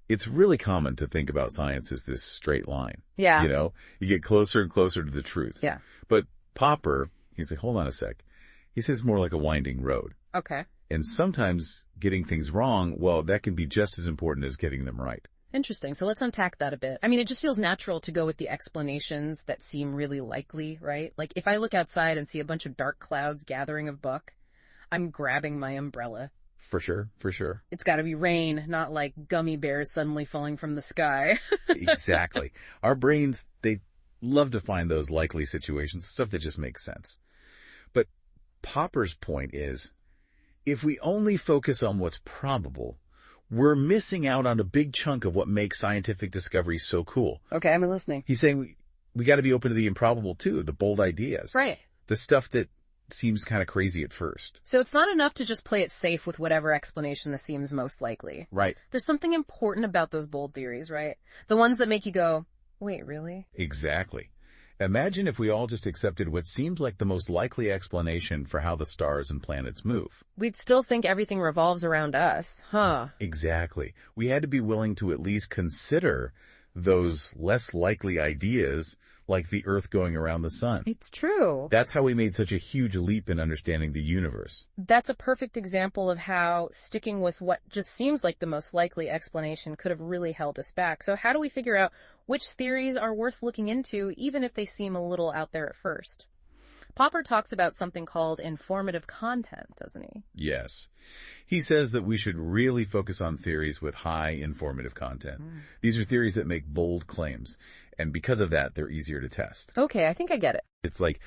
It's really common to think about science as this straight line. Yeah. You know, you get closer and closer to the truth. Yeah. But Popper, he's like, hold on a sec. He says more like a winding road. Okay. And sometimes getting things wrong, well, that can be just as important as getting them right. Interesting. So let's unpack that a bit. I mean, it just feels natural to go with the explanations that seem really likely, right? Like if I look outside and see a bunch of dark clouds gathering a buck, I'm grabbing my umbrella. For sure, for sure. It's got to be rain, not like gummy bears suddenly falling from the sky. Exactly. Our brains, they love to find those likely situations, stuff that just makes sense. But Popper's point is, if we only focus on what's probable, we're missing out on a big chunk of what makes scientific discovery so cool. Okay, I'm listening. He's saying we got to be open to the improbable too, the bold ideas. Right. The stuff that seems kind of crazy at first. So it's not enough to just play it safe with whatever explanation that seems most likely. Right. There's something important about those bold theories, right? The ones that make you go, wait, really? Exactly. Imagine if we all just accepted what seems like the most likely explanation for how the stars and planets move. We'd still think everything revolves around us, huh? Exactly. We had to be willing to at least consider those less likely ideas, like the Earth going around the sun. It's true. That's how we made such a huge leap in understanding the universe. That's a perfect example of how sticking with what just seems like the most likely explanation could have really held us back. So how do we figure out which theories are worth looking into, even if they seem a little out there at first? Popper talks about something called informative content, doesn't he? Yes. He says that we should really focus on theories with high informative content. These are theories that make bold claims, and because of that, they're easier to test. Okay, I think I get it. It's like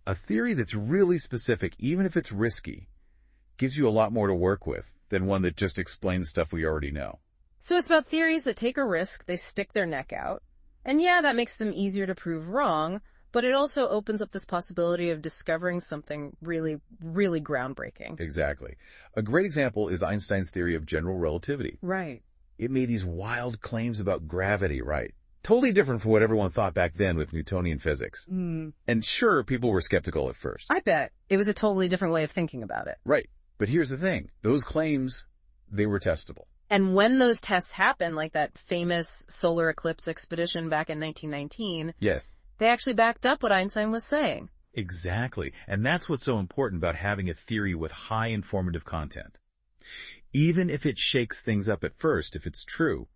a theory that's really specific, even if it's risky, gives you a lot more to work with than one that just explains stuff we already know. So it's about theories that take a risk, they stick their neck out. And yeah, that makes them easier to prove wrong, but it also opens up this possibility of discovering something really, really groundbreaking. Exactly. A great example is Einstein's theory of general relativity. Right. It made these wild claims about gravity, right? Totally different from what everyone thought back then with Newtonian physics. And sure, people were skeptical at first. I bet. It was a totally different way of thinking about it. Right. But here's the thing. Those claims, they were testable. And when those tests happened, like that famous solar eclipse expedition back in 1919, Yes. they actually backed up what Einstein was saying. Exactly. And that's what's so important about having a theory with high informative content. Even if it shakes things up at first, if it's true,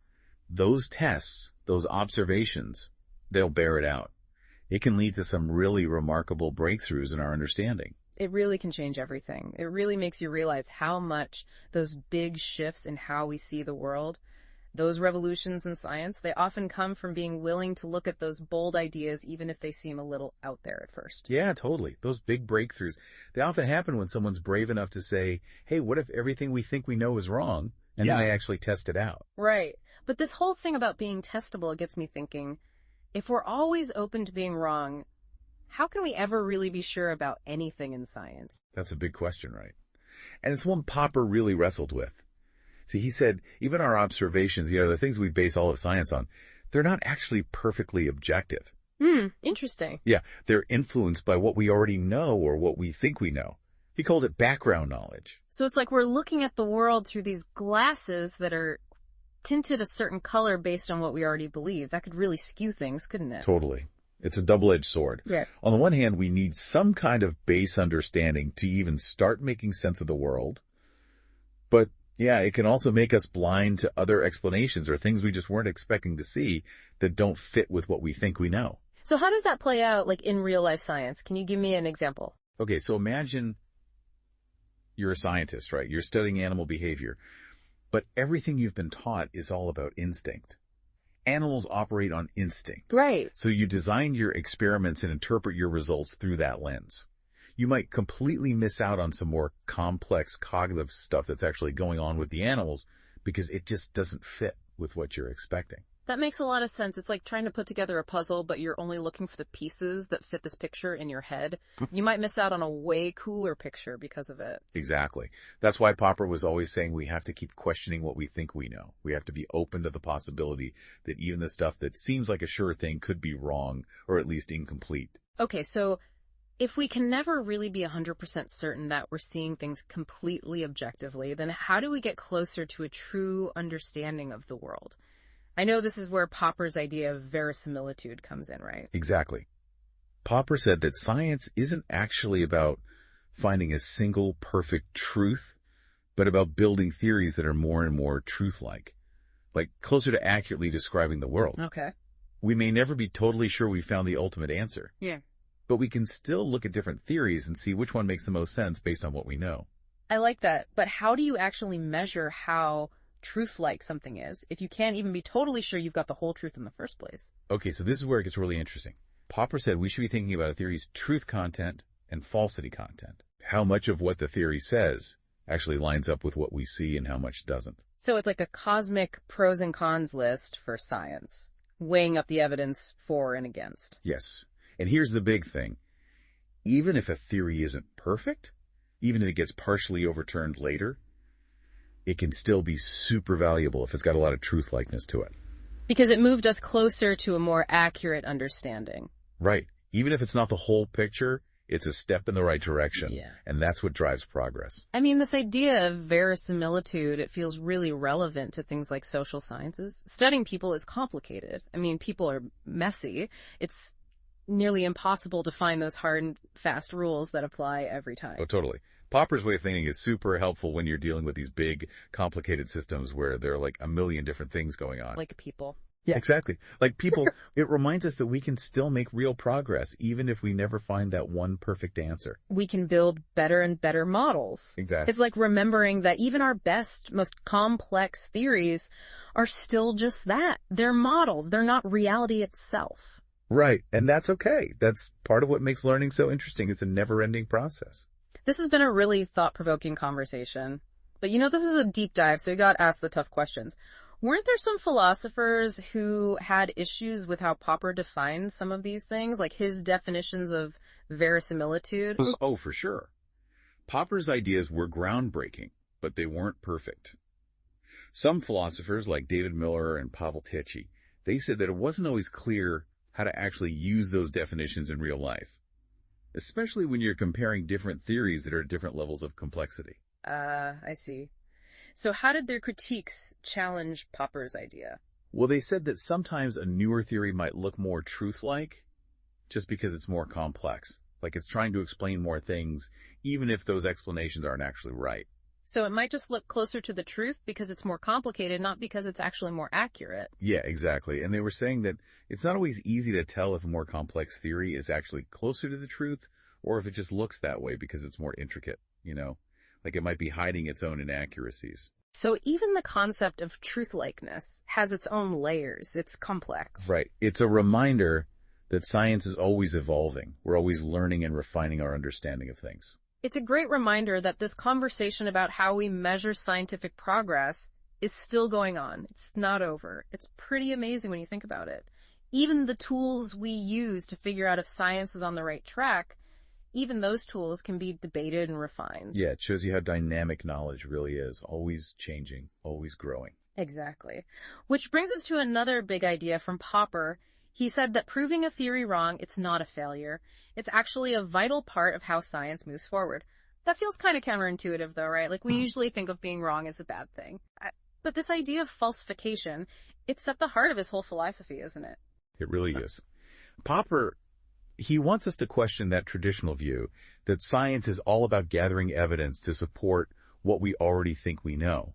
those tests, those observations, they'll bear it out. It can lead to some really remarkable breakthroughs in our understanding. It really can change everything. It really makes you realize how much those big shifts in how we see the world, those revolutions in science, they often come from being willing to look at those bold ideas even if they seem a little out there at first. Yeah, totally. Those big breakthroughs, they often happen when someone's brave enough to say, hey, what if everything we think we know is wrong? And then they actually test it out. Right. But this whole thing about being testable gets me thinking, if we're always open to being wrong, how can we ever really be sure about anything in science? That's a big question, right? And it's one Popper really wrestled with. See, he said, even our observations, the things we base all of science on, they're not actually perfectly objective. Interesting. Yeah, they're influenced by what we already know or what we think we know. He called it background knowledge. So it's like we're looking at the world through these glasses that are tinted a certain color based on what we already believe. That could really skew things, couldn't it? Totally. It's a double-edged sword. Yeah. On the one hand, we need some kind of base understanding to even start making sense of the world. But yeah, it can also make us blind to other explanations or things we just weren't expecting to see that don't fit with what we think we know. So how does that play out, like, in real-life science? Can you give me an example? Okay, so imagine you're a scientist, right? You're studying animal behavior, but everything you've been taught is all about instinct. Animals operate on instinct. Right. So you design your experiments and interpret your results through that lens. You might completely miss out on some more complex cognitive stuff that's actually going on with the animals because it just doesn't fit with what you're expecting. That makes a lot of sense. It's like trying to put together a puzzle, but you're only looking for the pieces that fit this picture in your head. You might miss out on a way cooler picture because of it. Exactly. That's why Popper was always saying we have to keep questioning what we think we know. We have to be open to the possibility that even the stuff that seems like a sure thing could be wrong or at least incomplete. Okay, so if we can never really be 100% certain that we're seeing things completely objectively, then how do we get closer to a true understanding of the world? I know this is where Popper's idea of verisimilitude comes in, right? Exactly. Popper said that science isn't actually about finding a single perfect truth, but about building theories that are more and more truth-like closer to accurately describing the world. Okay. We may never be totally sure we found the ultimate answer. Yeah. But we can still look at different theories and see which one makes the most sense based on what we know. I like that. But how do you actually measure how truth-like something is if you can't even be totally sure you've got the whole truth in the first place? Okay, so this is where it gets really interesting. Popper said we should be thinking about a theory's truth content and falsity content. How much of what the theory says actually lines up with what we see and how much doesn't. So it's like a cosmic pros and cons list for science, weighing up the evidence for and against. Yes. And here's the big thing. Even if a theory isn't perfect, even if it gets partially overturned later, it can still be super valuable if it's got a lot of truth-likeness to it. Because it moved us closer to a more accurate understanding. Right. Even if it's not the whole picture, it's a step in the right direction. Yeah. And that's what drives progress. I mean, this idea of verisimilitude, it feels really relevant to things like social sciences. Studying people is complicated. I mean, people are messy. It's nearly impossible to find those hard and fast rules that apply every time. Oh, totally. Popper's way of thinking is super helpful when you're dealing with these big, complicated systems where there are like a million different things going on. Like people. Yeah, exactly. Like people, it reminds us that we can still make real progress even if we never find that one perfect answer. We can build better and better models. Exactly. It's like remembering that even our best, most complex theories are still just that. They're models. They're not reality itself. Right. And that's okay. That's part of what makes learning so interesting. It's a never-ending process. This has been a really thought-provoking conversation. But this is a deep dive, so you got to ask the tough questions. Weren't there some philosophers who had issues with how Popper defined some of these things, like his definitions of verisimilitude? Oh, for sure. Popper's ideas were groundbreaking, but they weren't perfect. Some philosophers, like David Miller and Pavel Tichy, they said that it wasn't always clear how to actually use those definitions in real life, especially when you're comparing different theories that are at different levels of complexity. I see. So how did their critiques challenge Popper's idea? Well, they said that sometimes a newer theory might look more truth-like just because it's more complex. Like it's trying to explain more things, even if those explanations aren't actually right. So it might just look closer to the truth because it's more complicated, not because it's actually more accurate. Yeah, exactly. And they were saying that it's not always easy to tell if a more complex theory is actually closer to the truth or if it just looks that way because it's more intricate, Like it might be hiding its own inaccuracies. So even the concept of truth-likeness has its own layers. It's complex. Right. It's a reminder that science is always evolving. We're always learning and refining our understanding of things. It's a great reminder that this conversation about how we measure scientific progress is still going on. It's not over. It's pretty amazing when you think about it. Even the tools we use to figure out if science is on the right track, even those tools can be debated and refined. Yeah, it shows you how dynamic knowledge really is. Always changing, always growing. Exactly. Which brings us to another big idea from Popper. He said that proving a theory wrong, it's not a failure. It's actually a vital part of how science moves forward. That feels kind of counterintuitive though, right? Like we usually think of being wrong as a bad thing. But this idea of falsification, it's at the heart of his whole philosophy, isn't it? It really is. Popper, he wants us to question that traditional view that science is all about gathering evidence to support what we already think we know.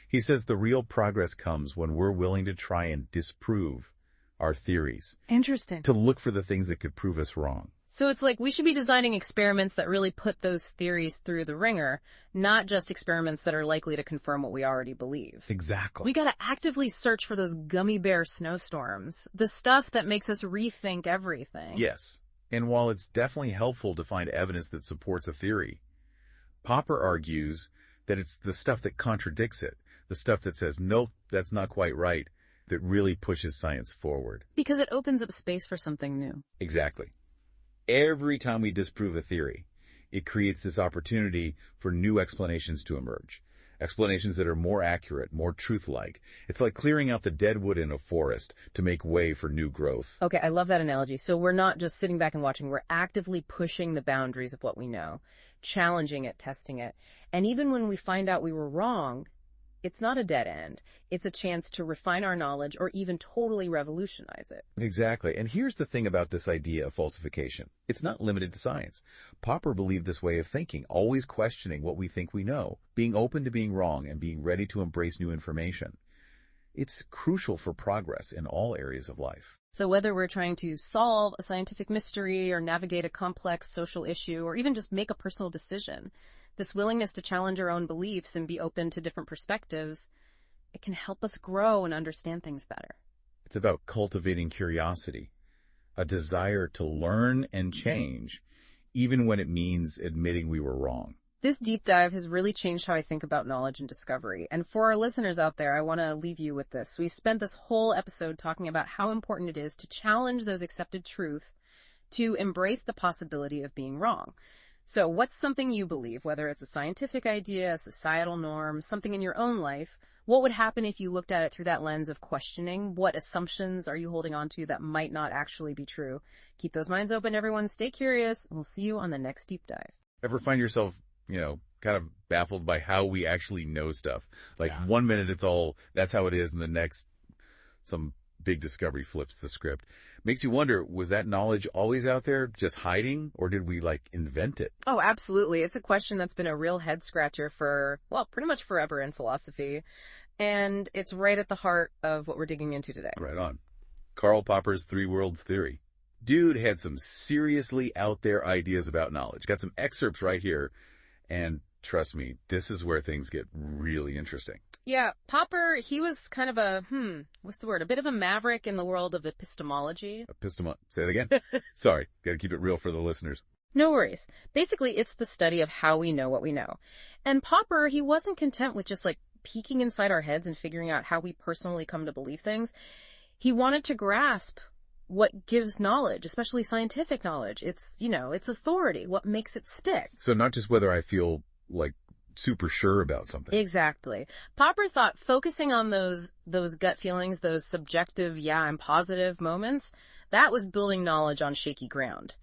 He says the real progress comes when we're willing to try and disprove our theories. Interesting. To look for the things that could prove us wrong. So it's like we should be designing experiments that really put those theories through the ringer, not just experiments that are likely to confirm what we already believe. Exactly. We gotta actively search for those gummy bear snowstorms, the stuff that makes us rethink everything. Yes. And while it's definitely helpful to find evidence that supports a theory, Popper argues that it's the stuff that contradicts it, the stuff that says, nope, that's not quite right, that really pushes science forward. Because it opens up space for something new. Exactly. Every time we disprove a theory, it creates this opportunity for new explanations to emerge. Explanations that are more accurate, more truth-like. It's like clearing out the dead wood in a forest to make way for new growth. Okay, I love that analogy. So we're not just sitting back and watching, we're actively pushing the boundaries of what we know, challenging it, testing it. And even when we find out we were wrong, it's not a dead end. It's a chance to refine our knowledge or even totally revolutionize it. Exactly. And here's the thing about this idea of falsification. It's not limited to science. Popper believed this way of thinking, always questioning what we think we know, being open to being wrong and being ready to embrace new information. It's crucial for progress in all areas of life. So whether we're trying to solve a scientific mystery or navigate a complex social issue or even just make a personal decision, this willingness to challenge our own beliefs and be open to different perspectives, it can help us grow and understand things better. It's about cultivating curiosity, a desire to learn and change, even when it means admitting we were wrong. This deep dive has really changed how I think about knowledge and discovery. And for our listeners out there, I want to leave you with this. We've spent this whole episode talking about how important it is to challenge those accepted truths, to embrace the possibility of being wrong. So what's something you believe, whether it's a scientific idea, a societal norm, something in your own life? What would happen if you looked at it through that lens of questioning? What assumptions are you holding on to that might not actually be true? Keep those minds open, everyone. Stay curious, and we'll see you on the next deep dive. Ever find yourself, kind of baffled by how we actually know stuff? Like 1 minute it's all, that's how it is, and the next, some big discovery flips the script. Makes you wonder, was that knowledge always out there, just hiding, or did we, invent it? Oh, absolutely. It's a question that's been a real head scratcher for, pretty much forever in philosophy. And it's right at the heart of what we're digging into today. Right on. Karl Popper's Three Worlds Theory. Dude had some seriously out there ideas about knowledge. Got some excerpts right here. And trust me, this is where things get really interesting. Yeah, Popper, he was kind of a, a bit of a maverick in the world of epistemology. Say it again? Sorry, gotta keep it real for the listeners. No worries. Basically, it's the study of how we know what we know. And Popper, he wasn't content with just peeking inside our heads and figuring out how we personally come to believe things. He wanted to grasp what gives knowledge, especially scientific knowledge. It's, it's authority, what makes it stick. So not just whether I feel super sure about something. Exactly. Popper thought focusing on those gut feelings, those subjective, I'm positive moments, that was building knowledge on shaky ground.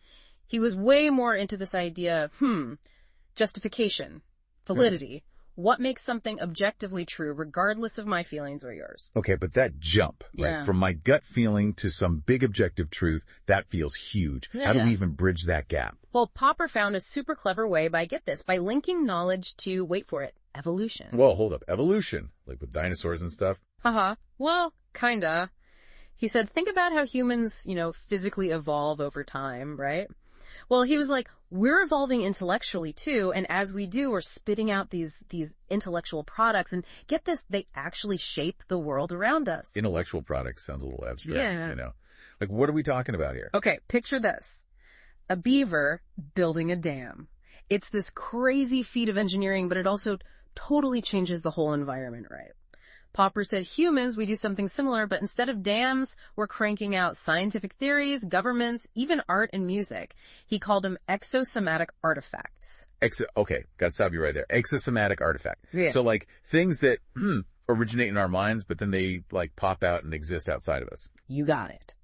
He was way more into this idea of, justification, validity. What makes something objectively true, regardless of my feelings or yours? Okay, but that jump, right? Yeah. From my gut feeling to some big objective truth, that feels huge. Yeah. How do we even bridge that gap? Well, Popper found a super clever way by linking knowledge to, wait for it, evolution. Well, hold up. Evolution? Like with dinosaurs and stuff? Well, kinda. He said, think about how humans, physically evolve over time, right? Well, he was like, we're evolving intellectually too, and as we do, we're spitting out these intellectual products, and get this, they actually shape the world around us. Intellectual products sounds a little abstract, Yeah. What are we talking about here? Okay, picture this. A beaver building a dam. It's this crazy feat of engineering, but it also totally changes the whole environment, right? Popper said humans, we do something similar, but instead of dams, we're cranking out scientific theories, governments, even art and music. He called them exosomatic artifacts. Okay, gotta stop you right there. Exosomatic artifact. Yeah. So like things that originate in our minds, but then they like pop out and exist outside of us. You got it.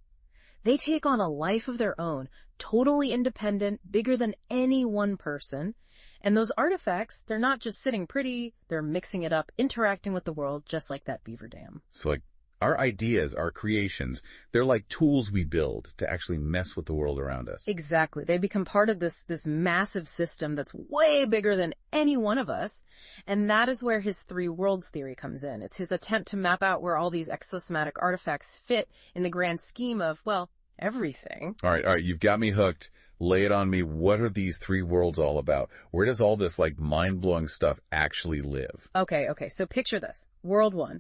They take on a life of their own, totally independent, bigger than any one person. And those artifacts, they're not just sitting pretty, they're mixing it up, interacting with the world, just like that beaver dam. So like our ideas, our creations, they're like tools we build to actually mess with the world around us. Exactly. They become part of this massive system that's way bigger than any one of us. And that is where his three worlds theory comes in. It's his attempt to map out where all these exosomatic artifacts fit in the grand scheme of, well, everything. All right. You've got me hooked. Lay it on me. What are these three worlds all about? Where does all this like mind-blowing stuff actually live? Okay. So picture this. World one.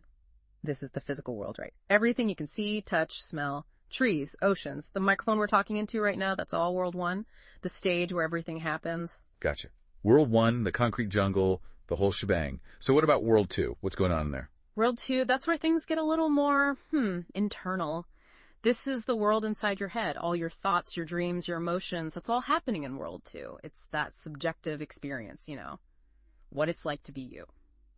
This is the physical world, right? Everything you can see, touch, smell, trees, oceans, the microphone we're talking into right now, that's all world one. The stage where everything happens. Gotcha. World one, the concrete jungle, the whole shebang. So what about world two? What's going on in there? World two, that's where things get a little more, internal. This is the world inside your head. All your thoughts, your dreams, your emotions, that's all happening in world two. It's that subjective experience, what it's like to be you.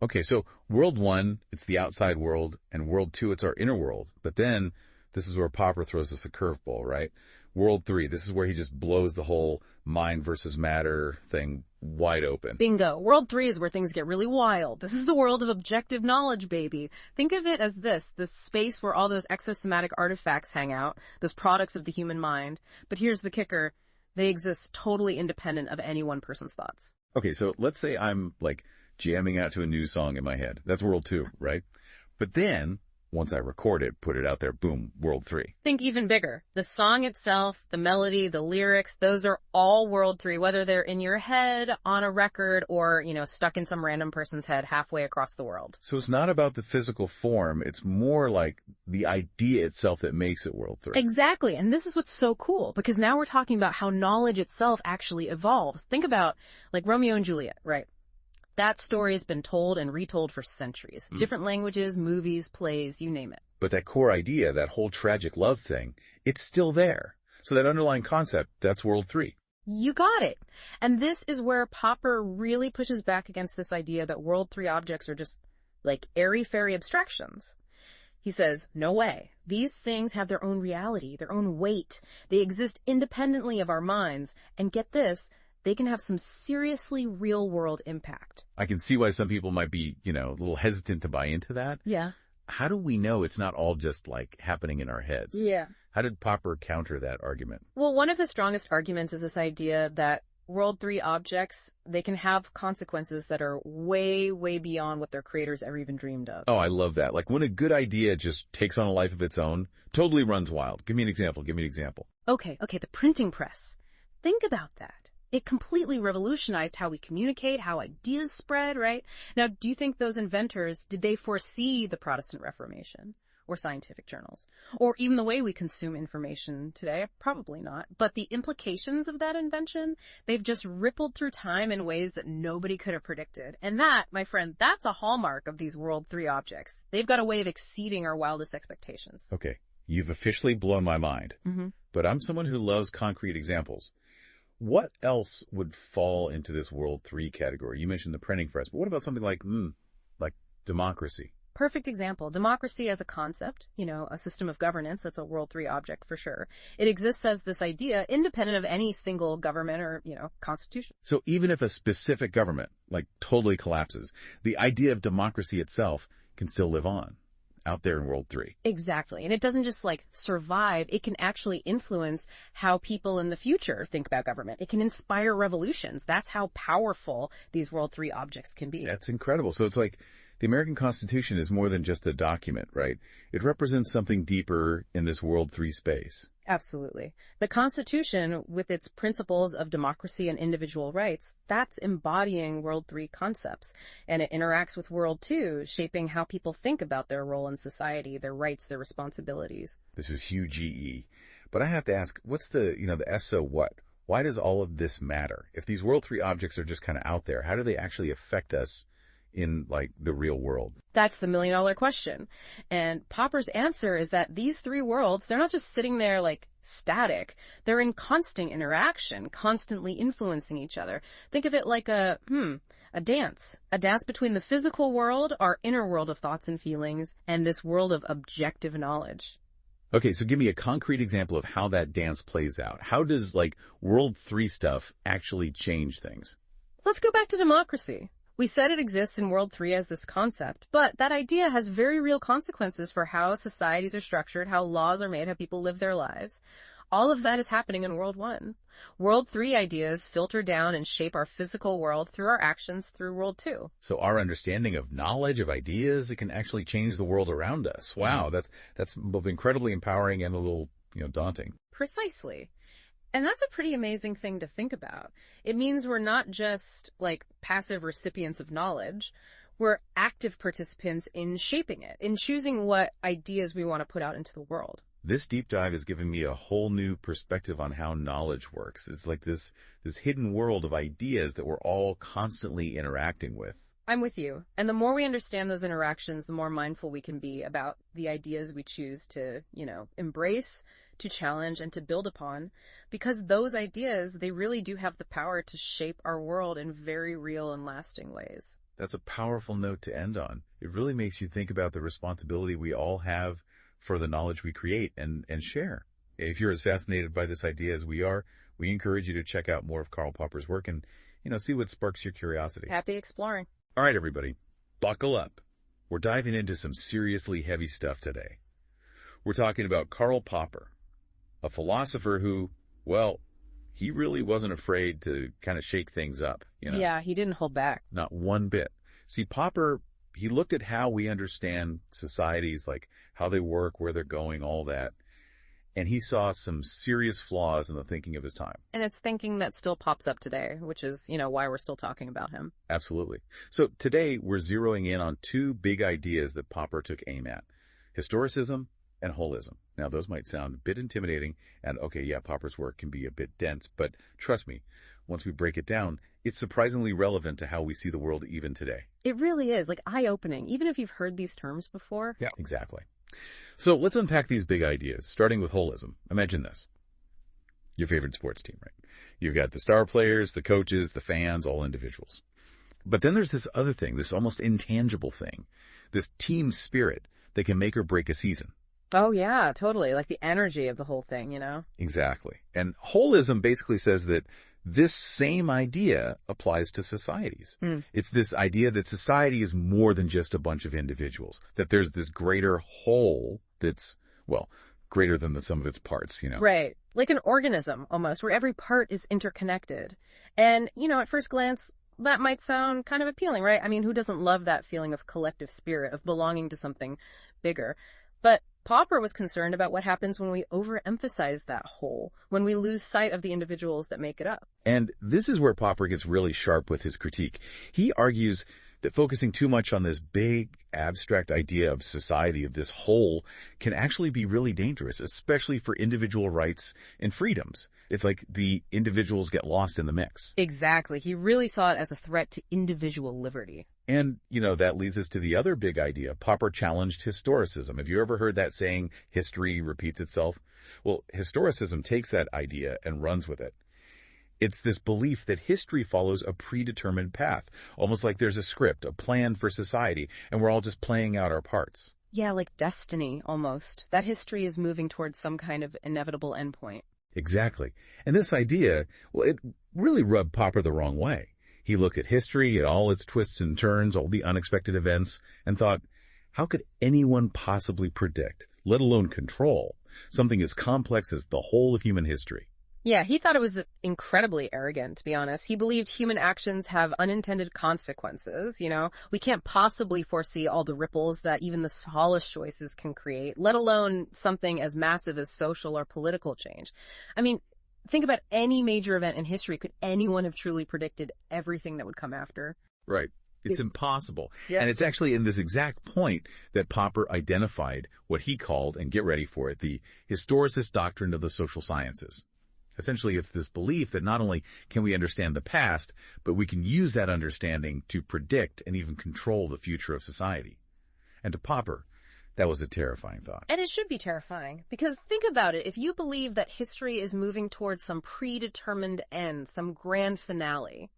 Okay, so world one, it's the outside world, and world two, it's our inner world. But then, this is where Popper throws us a curveball, right? World three, this is where he just blows the whole mind versus matter thing wide open. Bingo. World three is where things get really wild. This is the world of objective knowledge, baby. Think of it as this space where all those exosomatic artifacts hang out, those products of the human mind. But here's the kicker. They exist totally independent of any one person's thoughts. Okay, so let's say I'm like jamming out to a new song in my head. That's world two, right? But then, once I record it, put it out there, boom, world three. Think even bigger. The song itself, the melody, the lyrics, those are all world three, whether they're in your head, on a record, or, stuck in some random person's head halfway across the world. So it's not about the physical form. It's more like the idea itself that makes it world three. Exactly. And this is what's so cool, because now we're talking about how knowledge itself actually evolves. Think about, like, Romeo and Juliet, right? That story has been told and retold for centuries. Different languages, movies, plays, you name it. But that core idea, that whole tragic love thing, it's still there. So that underlying concept, that's world three. You got it. And this is where Popper really pushes back against this idea that world three objects are just like airy-fairy abstractions. He says, no way. These things have their own reality, their own weight. They exist independently of our minds. And get this, they can have some seriously real-world impact. I can see why some people might be, a little hesitant to buy into that. Yeah. How do we know it's not all just like happening in our heads? Yeah. How did Popper counter that argument? Well, one of the strongest arguments is this idea that world three objects, they can have consequences that are way, way beyond what their creators ever even dreamed of. Oh, I love that. Like when a good idea just takes on a life of its own, totally runs wild. Give me an example. Okay, the printing press. Think about that. It completely revolutionized how we communicate, how ideas spread, right? Now, do you think those inventors, did they foresee the Protestant Reformation or scientific journals? Or even the way we consume information today? Probably not. But the implications of that invention, they've just rippled through time in ways that nobody could have predicted. And that, my friend, that's a hallmark of these world three objects. They've got a way of exceeding our wildest expectations. Okay, you've officially blown my mind. Mm-hmm. But I'm someone who loves concrete examples. What else would fall into this world three category? You mentioned the printing press, but what about something like democracy? Perfect example. Democracy as a concept, a system of governance, that's a world three object for sure. It exists as this idea independent of any single government or, constitution. So even if a specific government, totally collapses, the idea of democracy itself can still live on out there in world three. Exactly. And it doesn't just survive. It can actually influence how people in the future think about government. It can inspire revolutions. That's how powerful these world three objects can be. That's incredible. So it's like the American Constitution is more than just a document, right? It represents something deeper in this world three space. Absolutely. The Constitution, with its principles of democracy and individual rights, that's embodying World three concepts. And it interacts with World two, shaping how people think about their role in society, their rights, their responsibilities. This is huge EE. But I have to ask, what's the S so what? Why does all of this matter? If these World three objects are just kind of out there, how do they actually affect us in, like, the real world? That's the million-dollar question. And Popper's answer is that these three worlds, they're not just sitting there like static. They're in constant interaction, constantly influencing each other. Think of it like a dance. A dance between the physical world, our inner world of thoughts and feelings, and this world of objective knowledge. Okay, so give me a concrete example of how that dance plays out. How does, like, World 3 stuff actually change things? Let's go back to democracy. We said it exists in World 3 as this concept, but that idea has very real consequences for how societies are structured, how laws are made, how people live their lives. All of that is happening in World 1. World 3 ideas filter down and shape our physical world through our actions through World 2. So our understanding of knowledge, of ideas, it can actually change the world around us. Wow, that's both incredibly empowering and a little, daunting. Precisely. And that's a pretty amazing thing to think about. It means we're not just like passive recipients of knowledge. We're active participants in shaping it, in choosing what ideas we want to put out into the world. This deep dive has given me a whole new perspective on how knowledge works. It's like this hidden world of ideas that we're all constantly interacting with. I'm with you. And the more we understand those interactions, the more mindful we can be about the ideas we choose to, embrace, to challenge, and to build upon. Because those ideas, they really do have the power to shape our world in very real and lasting ways. That's a powerful note to end on. It really makes you think about the responsibility we all have for the knowledge we create and share. If you're as fascinated by this idea as we are, we encourage you to check out more of Karl Popper's work and, see what sparks your curiosity. Happy exploring. All right, everybody, buckle up. We're diving into some seriously heavy stuff today. We're talking about Karl Popper, a philosopher who, he really wasn't afraid to kind of shake things up. Yeah, he didn't hold back. Not one bit. See, Popper, he looked at how we understand societies, like how they work, where they're going, all that. And he saw some serious flaws in the thinking of his time. And it's thinking that still pops up today, which is, why we're still talking about him. Absolutely. So today we're zeroing in on two big ideas that Popper took aim at: historicism and holism. Now, those might sound a bit intimidating, and Popper's work can be a bit dense, but trust me, once we break it down, it's surprisingly relevant to how we see the world even today. It really is, like eye-opening, even if you've heard these terms before. Yeah, exactly. So let's unpack these big ideas, starting with holism. Imagine this. Your favorite sports team, right? You've got the star players, the coaches, the fans, all individuals. But then there's this other thing, this almost intangible thing, this team spirit that can make or break a season. Oh, yeah, totally. Like the energy of the whole thing, Exactly. And holism basically says that this same idea applies to societies. It's this idea that society is more than just a bunch of individuals, that there's this greater whole that's, greater than the sum of its parts, Right. Like an organism, almost, where every part is interconnected. And, at first glance, that might sound kind of appealing, right? I mean, who doesn't love that feeling of collective spirit, of belonging to something bigger? But Popper was concerned about what happens when we overemphasize that whole, when we lose sight of the individuals that make it up. And this is where Popper gets really sharp with his critique. He argues that focusing too much on this big, abstract idea of society, of this whole, can actually be really dangerous, especially for individual rights and freedoms. It's like the individuals get lost in the mix. Exactly. He really saw it as a threat to individual liberty. And, that leads us to the other big idea. Popper challenged historicism. Have you ever heard that saying, history repeats itself? Well, historicism takes that idea and runs with it. It's this belief that history follows a predetermined path, almost like there's a script, a plan for society, and we're all just playing out our parts. Yeah, like destiny, almost. That history is moving towards some kind of inevitable endpoint. Exactly. And this idea, it really rubbed Popper the wrong way. He looked at history, at all its twists and turns, all the unexpected events, and thought, how could anyone possibly predict, let alone control, something as complex as the whole of human history? Yeah, he thought it was incredibly arrogant, to be honest. He believed human actions have unintended consequences, We can't possibly foresee all the ripples that even the smallest choices can create, let alone something as massive as social or political change. I mean, think about any major event in history. Could anyone have truly predicted everything that would come after? Right. It's impossible. Yeah. And it's actually in this exact point that Popper identified what he called, and get ready for it, the historicist doctrine of the social sciences. Essentially, it's this belief that not only can we understand the past, but we can use that understanding to predict and even control the future of society. And to Popper, that was a terrifying thought. And it should be terrifying, because think about it. If you believe that history is moving towards some predetermined end, some grand finale,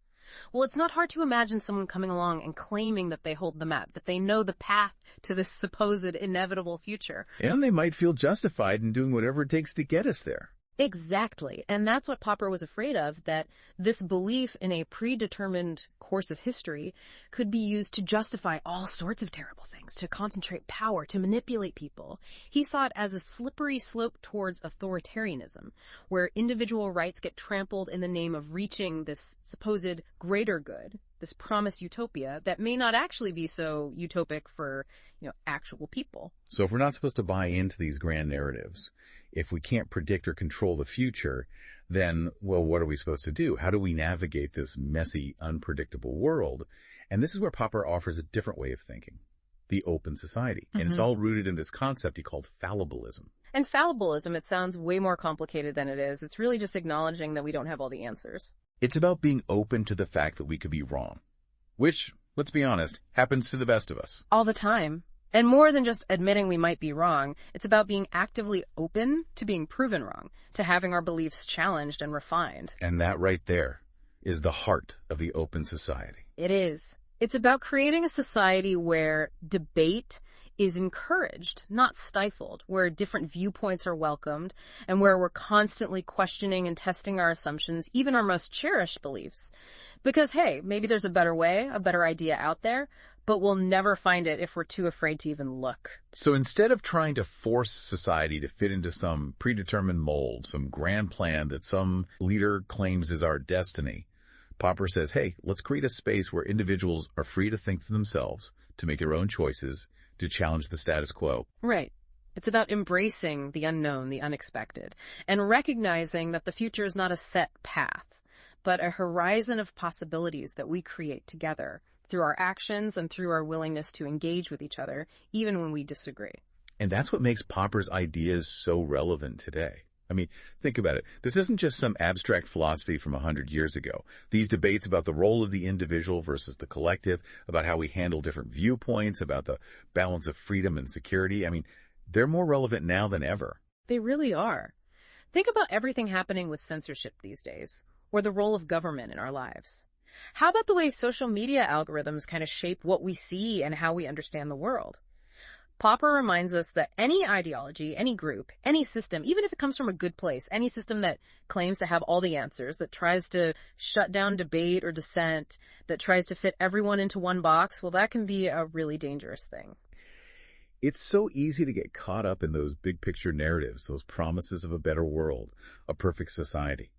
well, it's not hard to imagine someone coming along and claiming that they hold the map, that they know the path to this supposed inevitable future. And they might feel justified in doing whatever it takes to get us there. Exactly. And that's what Popper was afraid of, that this belief in a predetermined course of history could be used to justify all sorts of terrible things, to concentrate power, to manipulate people. He saw it as a slippery slope towards authoritarianism, where individual rights get trampled in the name of reaching this supposed greater good, this promised utopia that may not actually be so utopic for, actual people. So if we're not supposed to buy into these grand narratives, if we can't predict or control the future, then, well, what are we supposed to do? How do we navigate this messy, unpredictable world? And this is where Popper offers a different way of thinking, the open society. And it's all rooted in this concept he called fallibilism. And fallibilism, it sounds way more complicated than it is. It's really just acknowledging that we don't have all the answers. It's about being open to the fact that we could be wrong, which, let's be honest, happens to the best of us. All the time. And more than just admitting we might be wrong, it's about being actively open to being proven wrong, to having our beliefs challenged and refined. And that right there is the heart of the open society. It is. It's about creating a society where debate is encouraged, not stifled, where different viewpoints are welcomed, and where we're constantly questioning and testing our assumptions, even our most cherished beliefs. Because, hey, maybe there's a better way, a better idea out there, but we'll never find it if we're too afraid to even look. So instead of trying to force society to fit into some predetermined mold, some grand plan that some leader claims is our destiny, Popper says, hey, let's create a space where individuals are free to think for themselves, to make their own choices, to challenge the status quo. Right. It's about embracing the unknown, the unexpected, and recognizing that the future is not a set path, but a horizon of possibilities that we create together through our actions and through our willingness to engage with each other, even when we disagree. And that's what makes Popper's ideas so relevant today. I mean, think about it. This isn't just some abstract philosophy from 100 years ago. These debates about the role of the individual versus the collective, about how we handle different viewpoints, about the balance of freedom and security, I mean, they're more relevant now than ever. They really are. Think about everything happening with censorship these days, or the role of government in our lives. How about the way social media algorithms kind of shape what we see and how we understand the world? Popper reminds us that any ideology, any group, any system, even if it comes from a good place, any system that claims to have all the answers, that tries to shut down debate or dissent, that tries to fit everyone into one box, well, that can be a really dangerous thing. It's so easy to get caught up in those big picture narratives, those promises of a better world, a perfect society.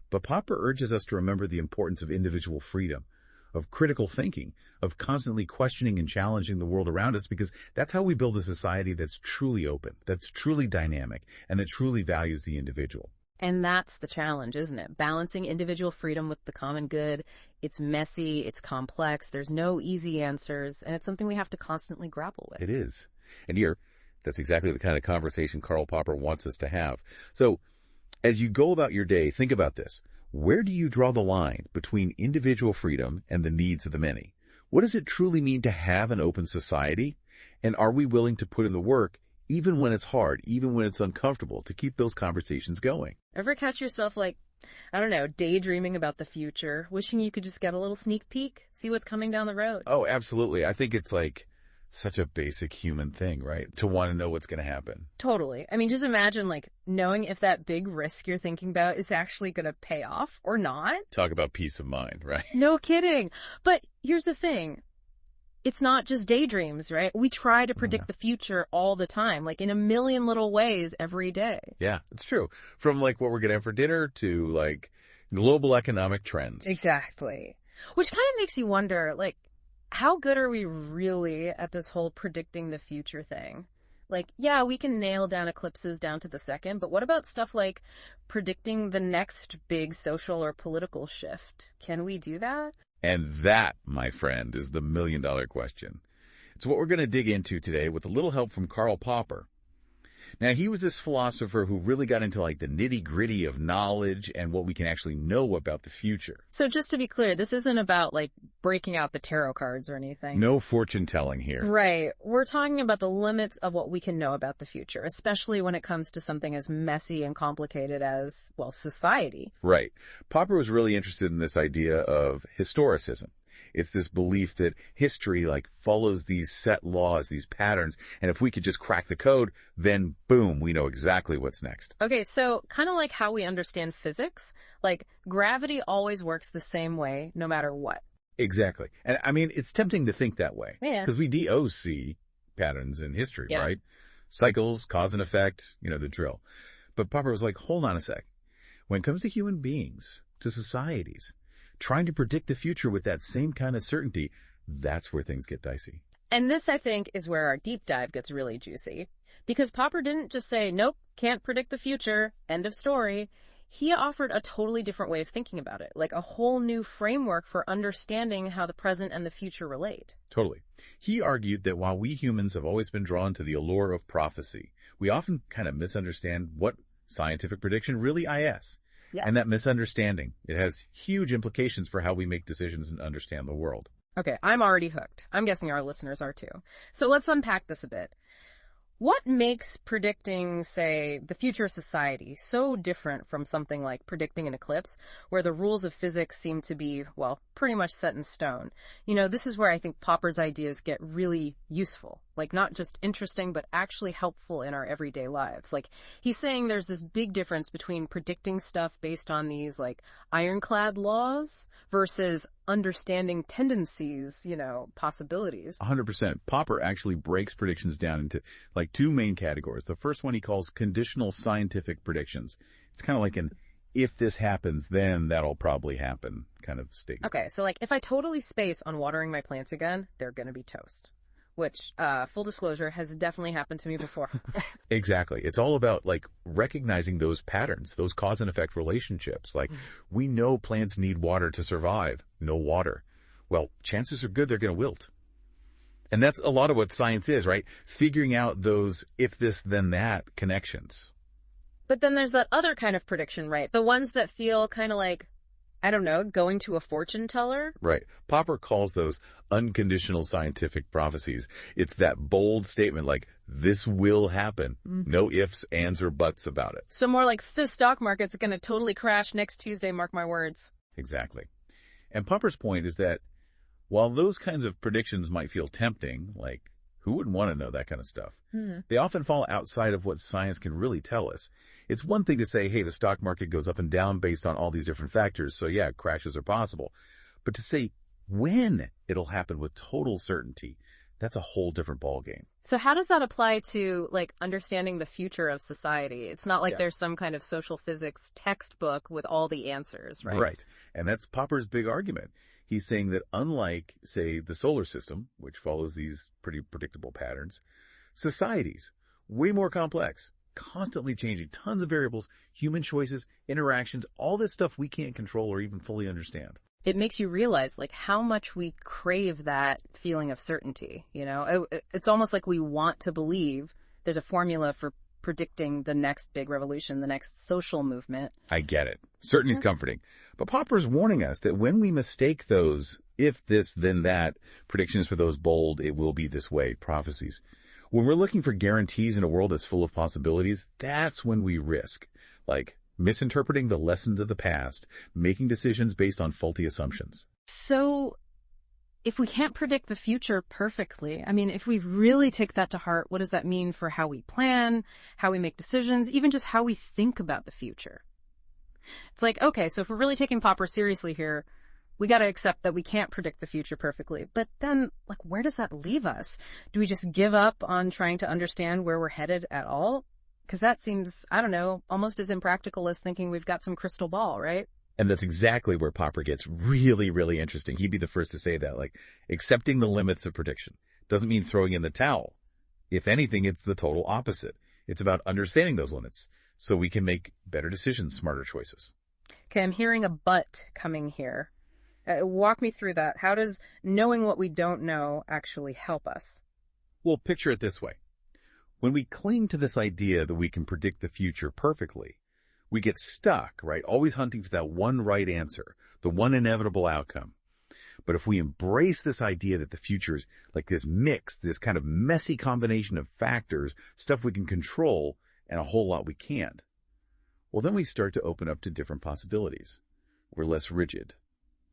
But Popper urges us to remember the importance of individual freedom, of critical thinking, of constantly questioning and challenging the world around us, because that's how we build a society that's truly open, that's truly dynamic, and that truly values the individual. And that's the challenge, isn't it? Balancing individual freedom with the common good. It's messy, it's complex, there's no easy answers, and it's something we have to constantly grapple with. It is. And here, that's exactly the kind of conversation Karl Popper wants us to have. So, as you go about your day, think about this. Where do you draw the line between individual freedom and the needs of the many? What does it truly mean to have an open society? And are we willing to put in the work, even when it's hard, even when it's uncomfortable, to keep those conversations going? Ever catch yourself daydreaming about the future, wishing you could just get a little sneak peek, see what's coming down the road? Oh, absolutely. I think it's such a basic human thing, right? To want to know what's going to happen. Totally. I mean, just imagine knowing if that big risk you're thinking about is actually going to pay off or not. Talk about peace of mind, right? No kidding. But here's the thing. It's not just daydreams, right? We try to predict the future all the time, in a million little ways every day. Yeah, it's true. From what we're going to have for dinner to global economic trends. Exactly. Which kind of makes you wonder, how good are we really at this whole predicting the future thing? Yeah, we can nail down eclipses down to the second, but what about stuff like predicting the next big social or political shift? Can we do that? And that, my friend, is the million-dollar question. It's what we're going to dig into today with a little help from Karl Popper. Now, he was this philosopher who really got into like the nitty-gritty of knowledge and what we can actually know about the future. So just to be clear, this isn't about like breaking out the tarot cards or anything. No fortune-telling here. Right. We're talking about the limits of what we can know about the future, especially when it comes to something as messy and complicated as, well, society. Right. Popper was really interested in this idea of historicism. It's this belief that history like follows these set laws, these patterns, and if we could just crack the code, then boom, we know exactly what's next. Okay, so kind of like how we understand physics, like gravity always works the same way no matter what. Exactly. And I mean, it's tempting to think that way. Yeah. Because we do see patterns in history, Yeah. right? Cycles, cause and effect, the drill. But Popper was like, hold on a sec. When it comes to human beings, to societies, trying to predict the future with that same kind of certainty, that's where things get dicey. And this, I think, is where our deep dive gets really juicy. Because Popper didn't just say, nope, can't predict the future, end of story. He offered a totally different way of thinking about it, like a whole new framework for understanding how the present and the future relate. Totally. He argued that while we humans have always been drawn to the allure of prophecy, we often kind of misunderstand what scientific prediction really is. Yeah. And that misunderstanding, it has huge implications for how we make decisions and understand the world. Okay, I'm already hooked. I'm guessing our listeners are too. So let's unpack this a bit. What makes predicting, say, the future of society so different from something like predicting an eclipse, where the rules of physics seem to be, well, pretty much set in stone? This is where I think Popper's ideas get really useful. Like, not just interesting, but actually helpful in our everyday lives. Like, he's saying there's this big difference between predicting stuff based on these, like, ironclad laws versus understanding tendencies, possibilities. 100%. Popper actually breaks predictions down into like two main categories. The first one he calls conditional scientific predictions. It's kind of like an if this happens, then that'll probably happen kind of statement. Okay, so like if I totally space on watering my plants again, they're going to be toast. Which, full disclosure, has definitely happened to me before. Exactly. It's all about like recognizing those patterns, those cause and effect relationships. Like we know plants need water to survive. No water. Well, chances are good they're going to wilt. And that's a lot of what science is, right? Figuring out those if this then that connections. But then there's that other kind of prediction, right? The ones that feel kind of like, I don't know, going to a fortune teller? Right. Popper calls those unconditional scientific prophecies. It's that bold statement like, this will happen. No ifs, ands, or buts about it. So more like, the stock market's going to totally crash next Tuesday, mark my words. Exactly. And Popper's point is that while those kinds of predictions might feel tempting, like, who wouldn't want to know that kind of stuff? They often fall outside of what science can really tell us. It's one thing to say, hey, the stock market goes up and down based on all these different factors, so yeah, crashes are possible. But to say when it'll happen with total certainty, that's a whole different ballgame. So how does that apply to, like, understanding the future of society? It's not like there's some kind of social physics textbook with all the answers, right? Right. And that's Popper's big argument. He's saying that unlike, say, the solar system, which follows these pretty predictable patterns, societies, way more complex, constantly changing, tons of variables, human choices, interactions, all this stuff we can't control or even fully understand. It makes you realize, like, how much we crave that feeling of certainty, It's almost like we want to believe there's a formula for predicting the next big revolution, the next social movement. I get it. Certainty is comforting. But Popper's warning us that when we mistake those if this, then that predictions for those bold, it will be this way prophecies, when we're looking for guarantees in a world that's full of possibilities, that's when we risk, like, misinterpreting the lessons of the past, making decisions based on faulty assumptions. So if we can't predict the future perfectly, I mean, if we really take that to heart, what does that mean for how we plan, how we make decisions, even just how we think about the future? It's like, okay, so if we're really taking Popper seriously here, we got to accept that we can't predict the future perfectly. But then, like, where does that leave us? Do we just give up on trying to understand where we're headed at all? Because that seems, I don't know, almost as impractical as thinking we've got some crystal ball, right? And that's exactly where Popper gets really, really interesting. He'd be the first to say that, like, accepting the limits of prediction doesn't mean throwing in the towel. If anything, it's the total opposite. It's about understanding those limits so we can make better decisions, smarter choices. Okay, I'm hearing a but coming here. Walk me through that. How does knowing what we don't know actually help us? Well, picture it this way. When we cling to this idea that we can predict the future perfectly, we get stuck, right? Always hunting for that one right answer, the one inevitable outcome. But if we embrace this idea that the future is like this mix, this kind of messy combination of factors, stuff we can control, and a whole lot we can't, well, then we start to open up to different possibilities. We're less rigid.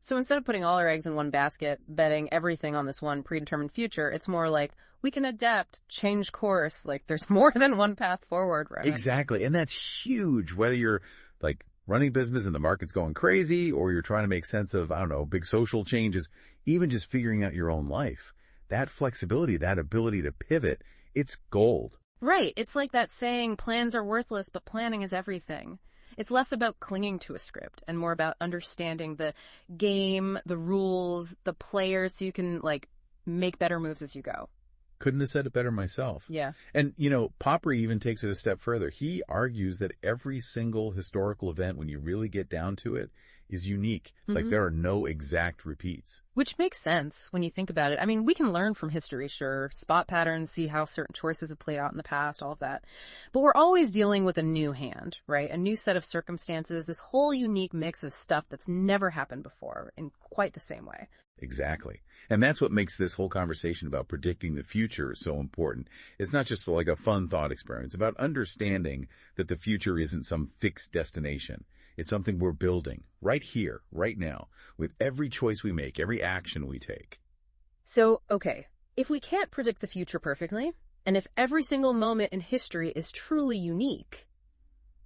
So instead of putting all our eggs in one basket, betting everything on this one predetermined future, it's more like we can adapt, change course. Like there's more than one path forward, right? Exactly. And that's huge, whether you're like running business and the market's going crazy, or you're trying to make sense of, I don't know, big social changes, even just figuring out your own life. That flexibility, that ability to pivot, it's gold. Right. It's like that saying, plans are worthless, but planning is everything. It's less about clinging to a script and more about understanding the game, the rules, the players, so you can like make better moves as you go. Couldn't have said it better myself. Yeah. And, Popper even takes it a step further. He argues that every single historical event, when you really get down to it, is unique. Like there are no exact repeats. Which makes sense when you think about it. I mean, we can learn from history, sure, spot patterns, see how certain choices have played out in the past, all of that. But we're always dealing with a new hand, right? A new set of circumstances, this whole unique mix of stuff that's never happened before in quite the same way. Exactly. And that's what makes this whole conversation about predicting the future so important. It's not just like a fun thought experiment. It's about understanding that the future isn't some fixed destination. It's something we're building right here, right now, with every choice we make, every action we take. So, okay, if we can't predict the future perfectly, and if every single moment in history is truly unique,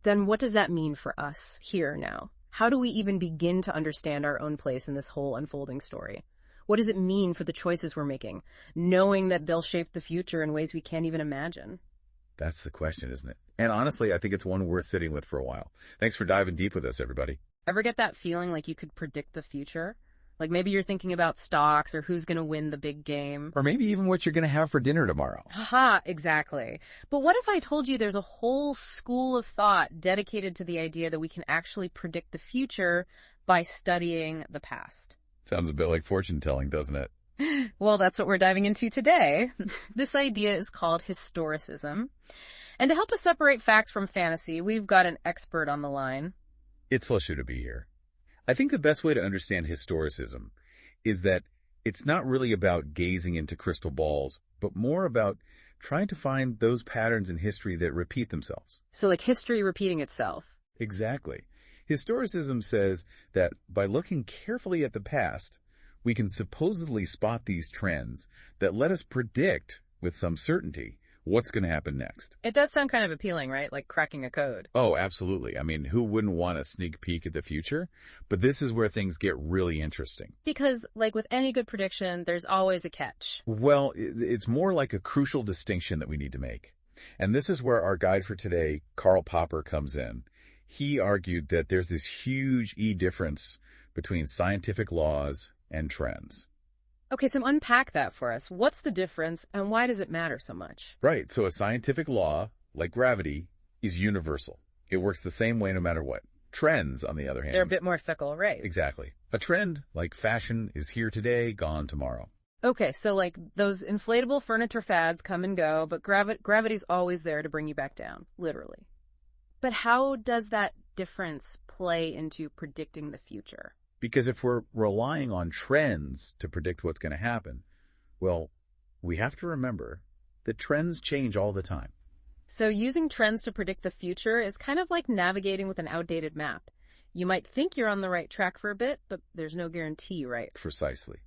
then what does that mean for us here now? How do we even begin to understand our own place in this whole unfolding story? What does it mean for the choices we're making, knowing that they'll shape the future in ways we can't even imagine? That's the question, isn't it? And honestly, I think it's one worth sitting with for a while. Thanks for diving deep with us, everybody. Ever get that feeling like you could predict the future? Like maybe you're thinking about stocks or who's going to win the big game. Or maybe even what you're going to have for dinner tomorrow. Haha, exactly. But what if I told you there's a whole school of thought dedicated to the idea that we can actually predict the future by studying the past? Sounds a bit like fortune telling, doesn't it? Well, that's what we're diving into today. This idea is called historicism. And to help us separate facts from fantasy, we've got an expert on the line. It's a pleasure to be here. I think the best way to understand historicism is that it's not really about gazing into crystal balls, but more about trying to find those patterns in history that repeat themselves. So like history repeating itself. Exactly. Historicism says that by looking carefully at the past, we can supposedly spot these trends that let us predict with some certainty what's going to happen next. It does sound kind of appealing, right? Like cracking a code. Oh, absolutely. I mean, who wouldn't want a sneak peek at the future? But this is where things get really interesting. Because, like with any good prediction, there's always a catch. Well, it's more like a crucial distinction that we need to make. And this is where our guide for today, Karl Popper, comes in. He argued that there's this huge difference between scientific laws and trends. Okay, so unpack that for us. What's the difference and why does it matter so much? Right. So a scientific law, like gravity, is universal. It works the same way no matter what. Trends, on the other hand, they're a bit more fickle, right? Exactly. A trend, like fashion, is here today, gone tomorrow. Okay, so like those inflatable furniture fads come and go, but gravity's always there to bring you back down, literally. But how does that difference play into predicting the future? Because if we're relying on trends to predict what's going to happen, well, we have to remember that trends change all the time. So using trends to predict the future is kind of like navigating with an outdated map. You might think you're on the right track for a bit, but there's no guarantee, right? Precisely.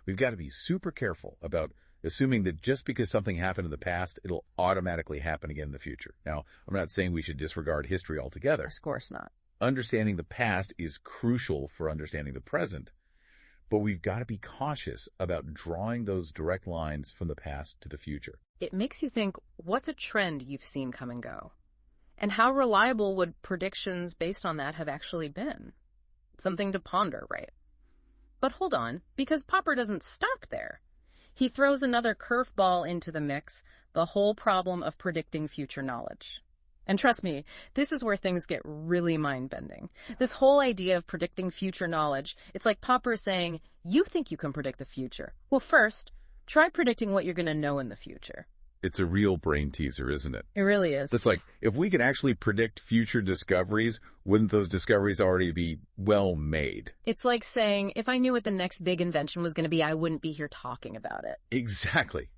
We've got to be super careful about assuming that just because something happened in the past, it'll automatically happen again in the future. Now, I'm not saying we should disregard history altogether. Of course not. Understanding the past is crucial for understanding the present, but we've got to be cautious about drawing those direct lines from the past to the future. It makes you think, what's a trend you've seen come and go? And how reliable would predictions based on that have actually been? Something to ponder, right? But hold on, because Popper doesn't stop there. He throws another curveball into the mix, the whole problem of predicting future knowledge. And trust me, this is where things get really mind-bending. This whole idea of predicting future knowledge, it's like Popper saying, you think you can predict the future. Well, first, try predicting what you're going to know in the future. It's a real brain teaser, isn't it? It really is. It's like, if we could actually predict future discoveries, wouldn't those discoveries already be well made? It's like saying, if I knew what the next big invention was going to be, I wouldn't be here talking about it. Exactly.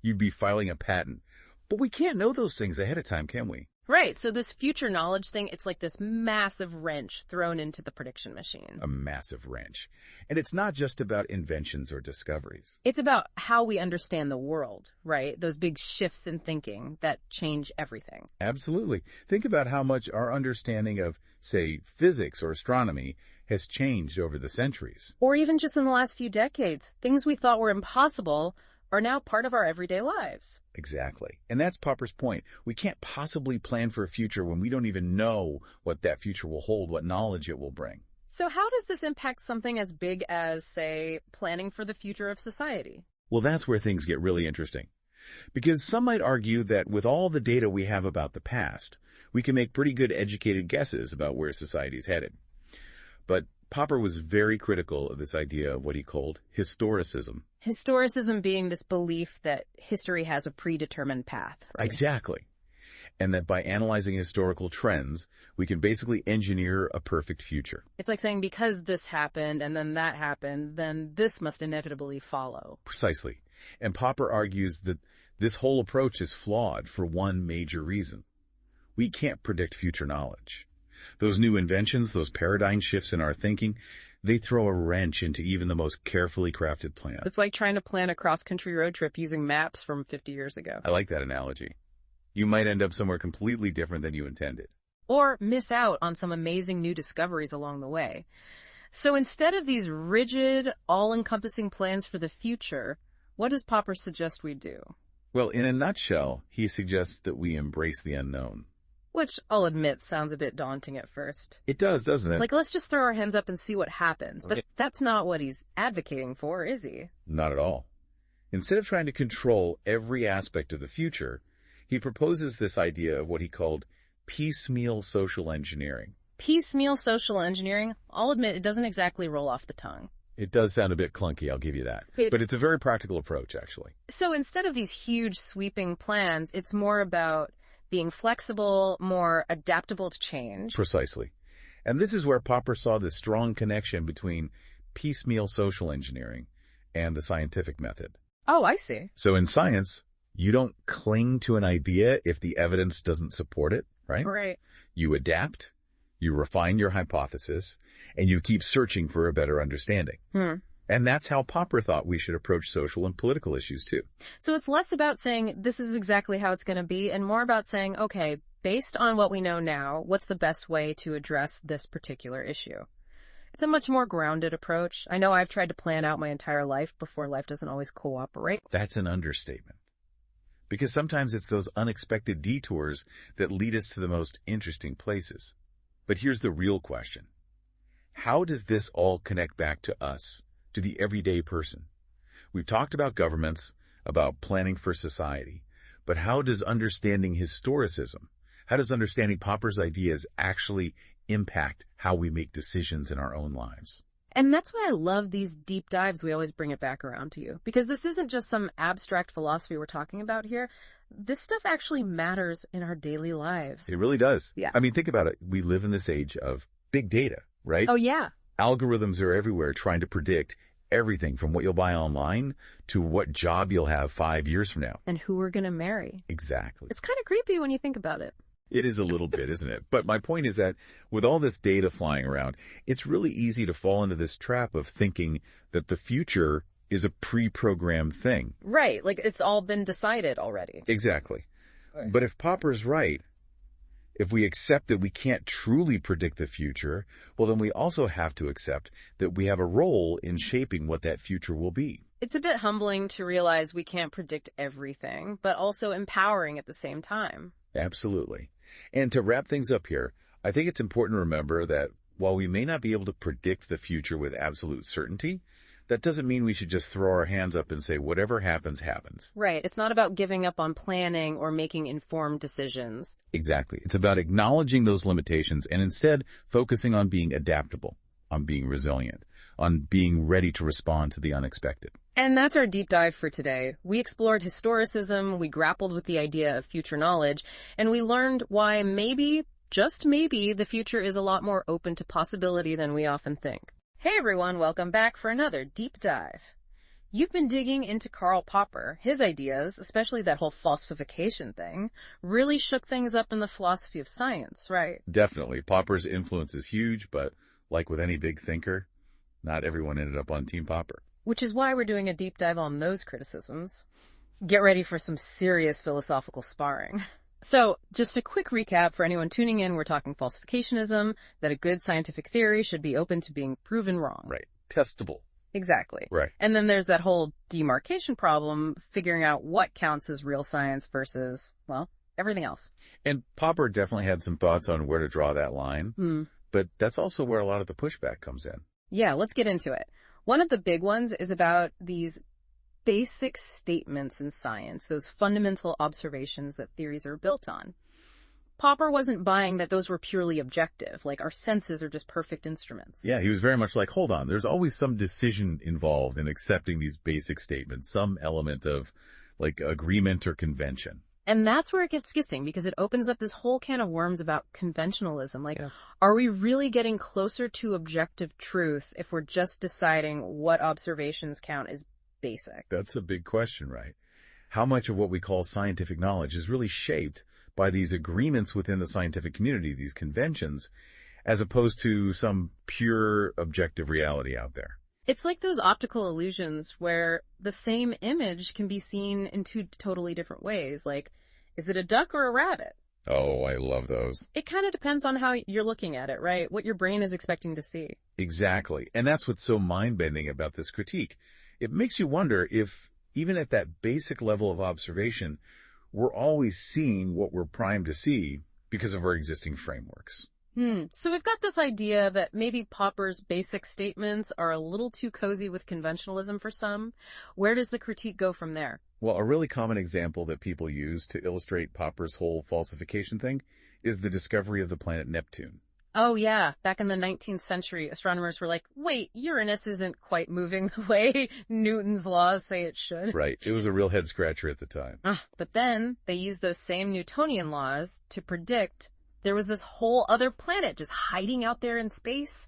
You'd be filing a patent. But we can't know those things ahead of time, can we? Right, so this future knowledge thing, it's like this massive wrench thrown into the prediction machine. A massive wrench. And it's not just about inventions or discoveries. It's about how we understand the world, right? Those big shifts in thinking that change everything. Absolutely. Think about how much our understanding of, say, physics or astronomy has changed over the centuries. Or even just in the last few decades. Things we thought were impossible are now part of our everyday lives. Exactly. And that's Popper's point. We can't possibly plan for a future when we don't even know what that future will hold, what knowledge it will bring. So how does this impact something as big as, say, planning for the future of society? Well, that's where things get really interesting. Because some might argue that with all the data we have about the past, we can make pretty good educated guesses about where society is headed. But Popper was very critical of this idea of what he called historicism. Historicism being this belief that history has a predetermined path, right? Exactly. And that by analyzing historical trends, we can basically engineer a perfect future. It's like saying because this happened and then that happened, then this must inevitably follow. Precisely. And Popper argues that this whole approach is flawed for one major reason. We can't predict future knowledge. Those new inventions, those paradigm shifts in our thinking, they throw a wrench into even the most carefully crafted plans. It's like trying to plan a cross-country road trip using maps from 50 years ago. I like that analogy. You might end up somewhere completely different than you intended. Or miss out on some amazing new discoveries along the way. So instead of these rigid, all-encompassing plans for the future, what does Popper suggest we do? Well, in a nutshell, he suggests that we embrace the unknown. Which, I'll admit, sounds a bit daunting at first. It does, doesn't it? Like, let's just throw our hands up and see what happens. But that's not what he's advocating for, is he? Not at all. Instead of trying to control every aspect of the future, he proposes this idea of what he called piecemeal social engineering. Piecemeal social engineering? I'll admit, it doesn't exactly roll off the tongue. It does sound a bit clunky, I'll give you that. But it's a very practical approach, actually. So instead of these huge sweeping plans, it's more about being flexible, more adaptable to change. Precisely. And this is where Popper saw this strong connection between piecemeal social engineering and the scientific method. Oh, I see. So in science, you don't cling to an idea if the evidence doesn't support it, right? Right. You adapt, you refine your hypothesis, and you keep searching for a better understanding. And that's how Popper thought we should approach social and political issues, too. So it's less about saying, this is exactly how it's going to be, and more about saying, okay, based on what we know now, what's the best way to address this particular issue? It's a much more grounded approach. I know I've tried to plan out my entire life before life doesn't always cooperate. That's an understatement. Because sometimes it's those unexpected detours that lead us to the most interesting places. But here's the real question. How does this all connect back to us? To the everyday person? We've talked about governments, about planning for society, but how does understanding historicism, how does understanding Popper's ideas actually impact how we make decisions in our own lives? And that's why I love these deep dives. We always bring it back around to you, because this isn't just some abstract philosophy we're talking about here. This stuff actually matters in our daily lives. It really does. Yeah. I mean, think about it. We live in this age of big data, right? Oh, yeah. Algorithms are everywhere trying to predict everything from what you'll buy online to what job you'll have 5 years from now. And who we're going to marry. Exactly. It's kind of creepy when you think about it. It is a little bit, isn't it? But my point is that with all this data flying around, it's really easy to fall into this trap of thinking that the future is a pre-programmed thing. Right. Like it's all been decided already. Exactly. Right. But if Popper's right, if we accept that we can't truly predict the future, well, then we also have to accept that we have a role in shaping what that future will be. It's a bit humbling to realize we can't predict everything, but also empowering at the same time. Absolutely. And to wrap things up here, I think it's important to remember that while we may not be able to predict the future with absolute certainty, that doesn't mean we should just throw our hands up and say, whatever happens, happens. Right. It's not about giving up on planning or making informed decisions. Exactly. It's about acknowledging those limitations and instead focusing on being adaptable, on being resilient, on being ready to respond to the unexpected. And that's our deep dive for today. We explored historicism, we grappled with the idea of future knowledge, and we learned why maybe, just maybe, the future is a lot more open to possibility than we often think. Hey everyone, welcome back for another deep dive. You've been digging into Karl Popper. His ideas, especially that whole falsification thing, really shook things up in the philosophy of science, right? Definitely. Popper's influence is huge, but like with any big thinker, not everyone ended up on Team Popper. Which is why we're doing a deep dive on those criticisms. Get ready for some serious philosophical sparring. So, just a quick recap for anyone tuning in, we're talking falsificationism, that a good scientific theory should be open to being proven wrong. Right. Testable. Exactly. Right. And then there's that whole demarcation problem, figuring out what counts as real science versus, well, everything else. And Popper definitely had some thoughts on where to draw that line, but that's also where a lot of the pushback comes in. Yeah, let's get into it. One of the big ones is about these basic statements in science, those fundamental observations that theories are built on. Popper wasn't buying that those were purely objective, like our senses are just perfect instruments. Yeah, he was very much like, hold on, there's always some decision involved in accepting these basic statements, some element of like agreement or convention. And that's where it gets skissing, because it opens up this whole can of worms about conventionalism. Like, Are we really getting closer to objective truth if we're just deciding what observations count as basic? That's a big question, right? How much of what we call scientific knowledge is really shaped by these agreements within the scientific community, these conventions, as opposed to some pure objective reality out there? It's like those optical illusions where the same image can be seen in two totally different ways. Like, is it a duck or a rabbit? Oh, I love those. It kind of depends on how you're looking at it, right? What your brain is expecting to see. Exactly. And that's what's so mind-bending about this critique. It makes you wonder if, even at that basic level of observation, we're always seeing what we're primed to see because of our existing frameworks. So we've got this idea that maybe Popper's basic statements are a little too cozy with conventionalism for some. Where does the critique go from there? Well, a really common example that people use to illustrate Popper's whole falsification thing is the discovery of the planet Neptune. Oh yeah, back in the 19th century, astronomers were like, wait, Uranus isn't quite moving the way Newton's laws say it should. Right. It was a real head scratcher at the time. But then they used those same Newtonian laws to predict there was this whole other planet just hiding out there in space.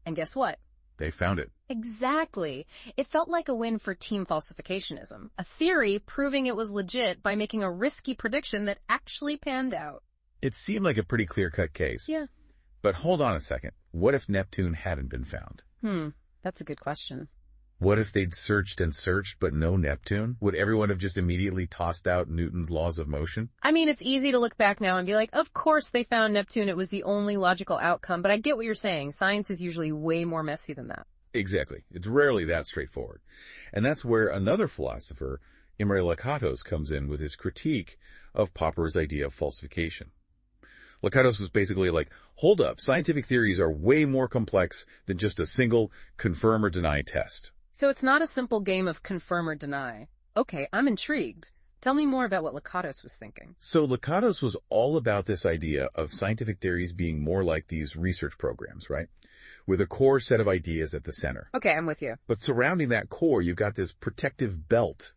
And guess what? They found it. Exactly. It felt like a win for team falsificationism, a theory proving it was legit by making a risky prediction that actually panned out. It seemed like a pretty clear-cut case. Yeah. But hold on a second. What if Neptune hadn't been found? That's a good question. What if they'd searched and searched, but no Neptune? Would everyone have just immediately tossed out Newton's laws of motion? I mean, it's easy to look back now and be like, of course they found Neptune. It was the only logical outcome. But I get what you're saying. Science is usually way more messy than that. Exactly. It's rarely that straightforward. And that's where another philosopher, Imre Lakatos, comes in with his critique of Popper's idea of falsification. Lakatos was basically like, hold up, scientific theories are way more complex than just a single confirm or deny test. So it's not a simple game of confirm or deny. Okay, I'm intrigued. Tell me more about what Lakatos was thinking. So Lakatos was all about this idea of scientific theories being more like these research programs, right? With a core set of ideas at the center. Okay, I'm with you. But surrounding that core, you've got this protective belt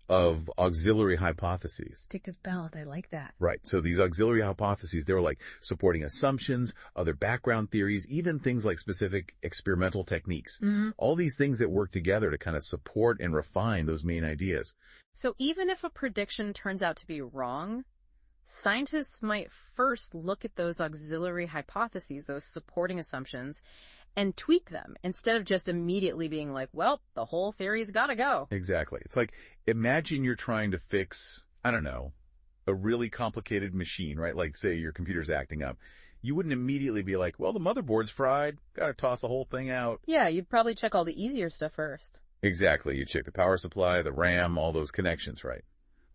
of auxiliary hypotheses. Protective belt, I like that. Right. So these auxiliary hypotheses, they were like supporting assumptions, other background theories, even things like specific experimental techniques. All these things that work together to kind of support and refine those main ideas. So even if a prediction turns out to be wrong, scientists might first look at those auxiliary hypotheses, those supporting assumptions, and tweak them instead of just immediately being like, well, the whole theory's gotta go. Exactly. It's like, imagine you're trying to fix, I don't know, a really complicated machine, right? Like, say your computer's acting up. You wouldn't immediately be like, well, the motherboard's fried. Gotta toss the whole thing out. Yeah, you'd probably check all the easier stuff first. Exactly. You check the power supply, the RAM, all those connections, right?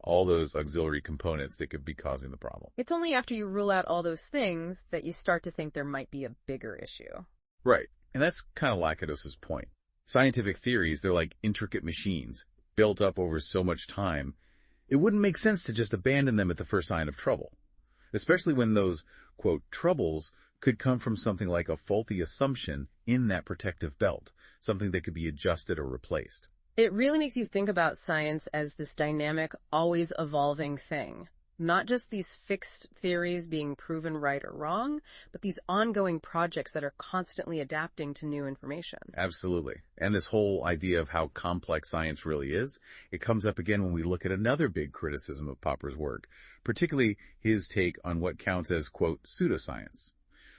All those auxiliary components that could be causing the problem. It's only after you rule out all those things that you start to think there might be a bigger issue. Right. And that's kind of Lakatos' point. Scientific theories, they're like intricate machines built up over so much time. It wouldn't make sense to just abandon them at the first sign of trouble, especially when those, quote, troubles could come from something like a faulty assumption in that protective belt, something that could be adjusted or replaced. It really makes you think about science as this dynamic, always evolving thing. Not just these fixed theories being proven right or wrong, but these ongoing projects that are constantly adapting to new information. Absolutely. And this whole idea of how complex science really is, it comes up again when we look at another big criticism of Popper's work, particularly his take on what counts as, quote, pseudoscience.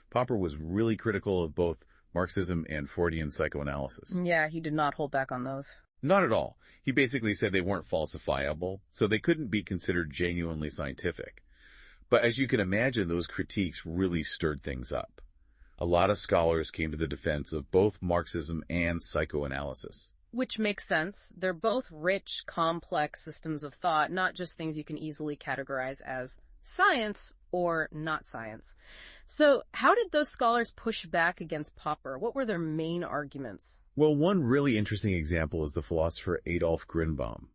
Popper was really critical of both Marxism and Freudian psychoanalysis. Yeah, he did not hold back on those. Not at all. He basically said they weren't falsifiable, so they couldn't be considered genuinely scientific. But as you can imagine, those critiques really stirred things up. A lot of scholars came to the defense of both Marxism and psychoanalysis. Which makes sense. They're both rich, complex systems of thought, not just things you can easily categorize as science or not science. So how did those scholars push back against Popper? What were their main arguments? Well, one really interesting example is the philosopher Adolf Grünbaum.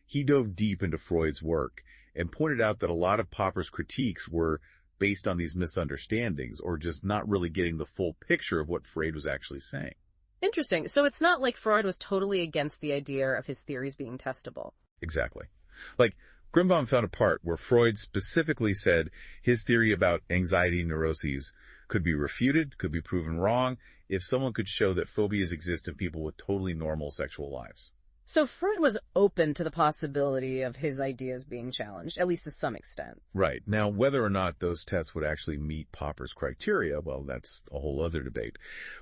He dove deep into Freud's work and pointed out that a lot of Popper's critiques were based on these misunderstandings or just not really getting the full picture of what Freud was actually saying. Interesting. So it's not like Freud was totally against the idea of his theories being testable. Exactly. Like, Grünbaum found a part where Freud specifically said his theory about anxiety neuroses could be refuted, could be proven wrong, if someone could show that phobias exist in people with totally normal sexual lives. So Freud was open to the possibility of his ideas being challenged, at least to some extent. Right. Now, whether or not those tests would actually meet Popper's criteria, well, that's a whole other debate.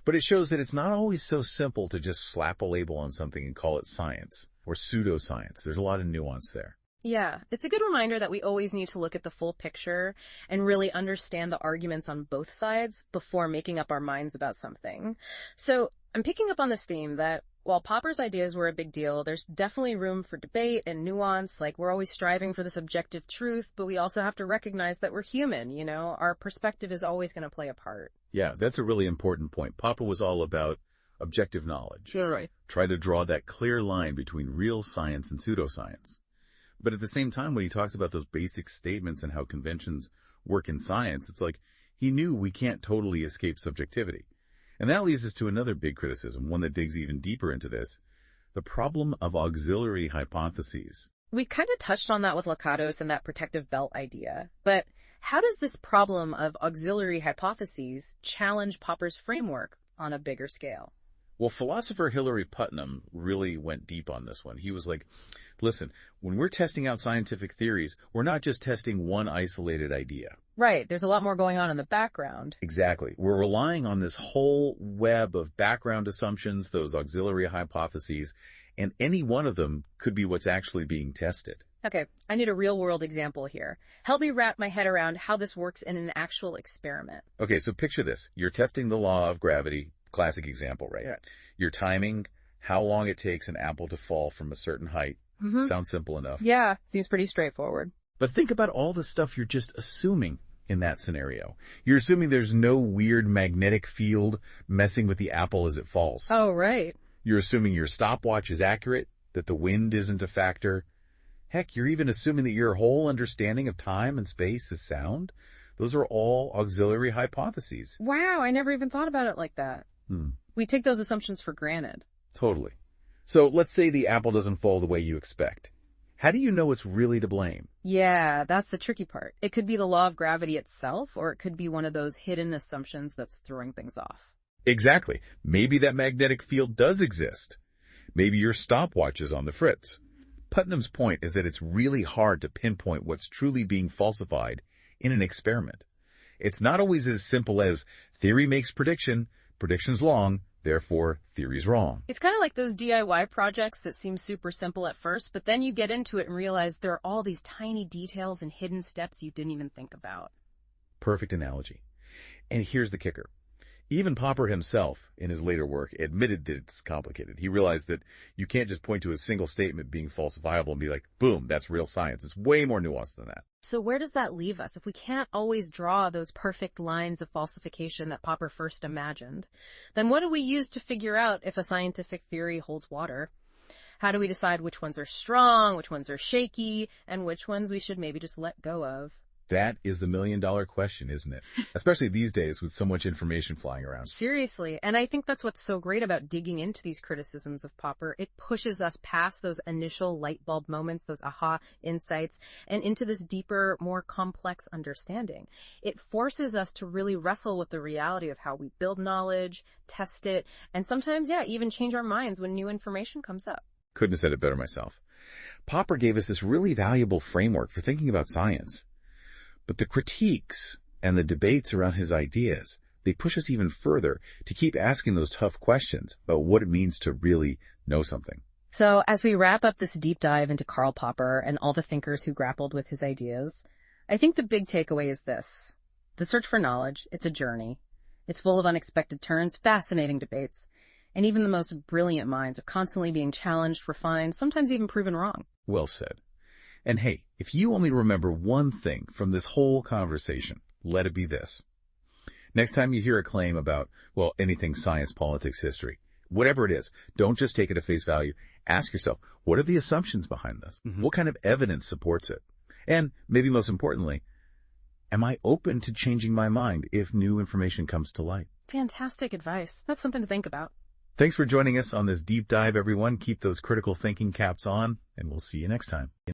But it shows that it's not always so simple to just slap a label on something and call it science or pseudoscience. There's a lot of nuance there. Yeah, it's a good reminder that we always need to look at the full picture and really understand the arguments on both sides before making up our minds about something. So I'm picking up on this theme that while Popper's ideas were a big deal, there's definitely room for debate and nuance. Like, we're always striving for this objective truth, but we also have to recognize that we're human, you know? Our perspective is always going to play a part. Yeah, that's a really important point. Popper was all about objective knowledge. Yeah, right. Try to draw that clear line between real science and pseudoscience. But at the same time, when he talks about those basic statements and how conventions work in science, it's like he knew we can't totally escape subjectivity. And that leads us to another big criticism, one that digs even deeper into this, the problem of auxiliary hypotheses. We kind of touched on that with Lakatos and that protective belt idea, but how does this problem of auxiliary hypotheses challenge Popper's framework on a bigger scale? Well, philosopher Hilary Putnam really went deep on this one. He was like, listen, when we're testing out scientific theories, we're not just testing one isolated idea. Right. There's a lot more going on in the background. Exactly. We're relying on this whole web of background assumptions, those auxiliary hypotheses, and any one of them could be what's actually being tested. Okay, I need a real-world example here. Help me wrap my head around how this works in an actual experiment. Okay, so picture this. You're testing the law of gravity. Classic example, right? Yeah. You're timing how long it takes an apple to fall from a certain height. Mm-hmm. Sounds simple enough. Yeah, seems pretty straightforward. But think about all the stuff you're just assuming in that scenario. You're assuming there's no weird magnetic field messing with the apple as it falls. Oh, right. You're assuming your stopwatch is accurate, that the wind isn't a factor. Heck, you're even assuming that your whole understanding of time and space is sound. Those are all auxiliary hypotheses. Wow, I never even thought about it like that. We take those assumptions for granted. Totally. So let's say the apple doesn't fall the way you expect. How do you know it's really to blame? Yeah, that's the tricky part. It could be the law of gravity itself, or it could be one of those hidden assumptions that's throwing things off. Exactly. Maybe that magnetic field does exist. Maybe your stopwatch is on the fritz. Putnam's point is that it's really hard to pinpoint what's truly being falsified in an experiment. It's not always as simple as theory makes prediction, prediction's long, therefore theory's wrong. It's kind of like those DIY projects that seem super simple at first, but then you get into it and realize there are all these tiny details and hidden steps you didn't even think about. Perfect analogy. And here's the kicker. Even Popper himself, in his later work, admitted that it's complicated. He realized that you can't just point to a single statement being falsifiable and be like, boom, that's real science. It's way more nuanced than that. So where does that leave us? If we can't always draw those perfect lines of falsification that Popper first imagined, then what do we use to figure out if a scientific theory holds water? How do we decide which ones are strong, which ones are shaky, and which ones we should maybe just let go of? That is the million-dollar question, isn't it? Especially these days with so much information flying around. Seriously. And I think that's what's so great about digging into these criticisms of Popper. It pushes us past those initial light bulb moments, those aha insights, and into this deeper, more complex understanding. It forces us to really wrestle with the reality of how we build knowledge, test it, and sometimes, even change our minds when new information comes up. Couldn't have said it better myself. Popper gave us this really valuable framework for thinking about science. But the critiques and the debates around his ideas, they push us even further to keep asking those tough questions about what it means to really know something. So as we wrap up this deep dive into Karl Popper and all the thinkers who grappled with his ideas, I think the big takeaway is this. The search for knowledge, it's a journey. It's full of unexpected turns, fascinating debates, and even the most brilliant minds are constantly being challenged, refined, sometimes even proven wrong. Well said. And hey, if you only remember one thing from this whole conversation, let it be this. Next time you hear a claim about, anything science, politics, history, whatever it is, don't just take it at face value. Ask yourself, what are the assumptions behind this? Mm-hmm. What kind of evidence supports it? And maybe most importantly, am I open to changing my mind if new information comes to light? Fantastic advice. That's something to think about. Thanks for joining us on this deep dive, everyone. Keep those critical thinking caps on, and we'll see you next time.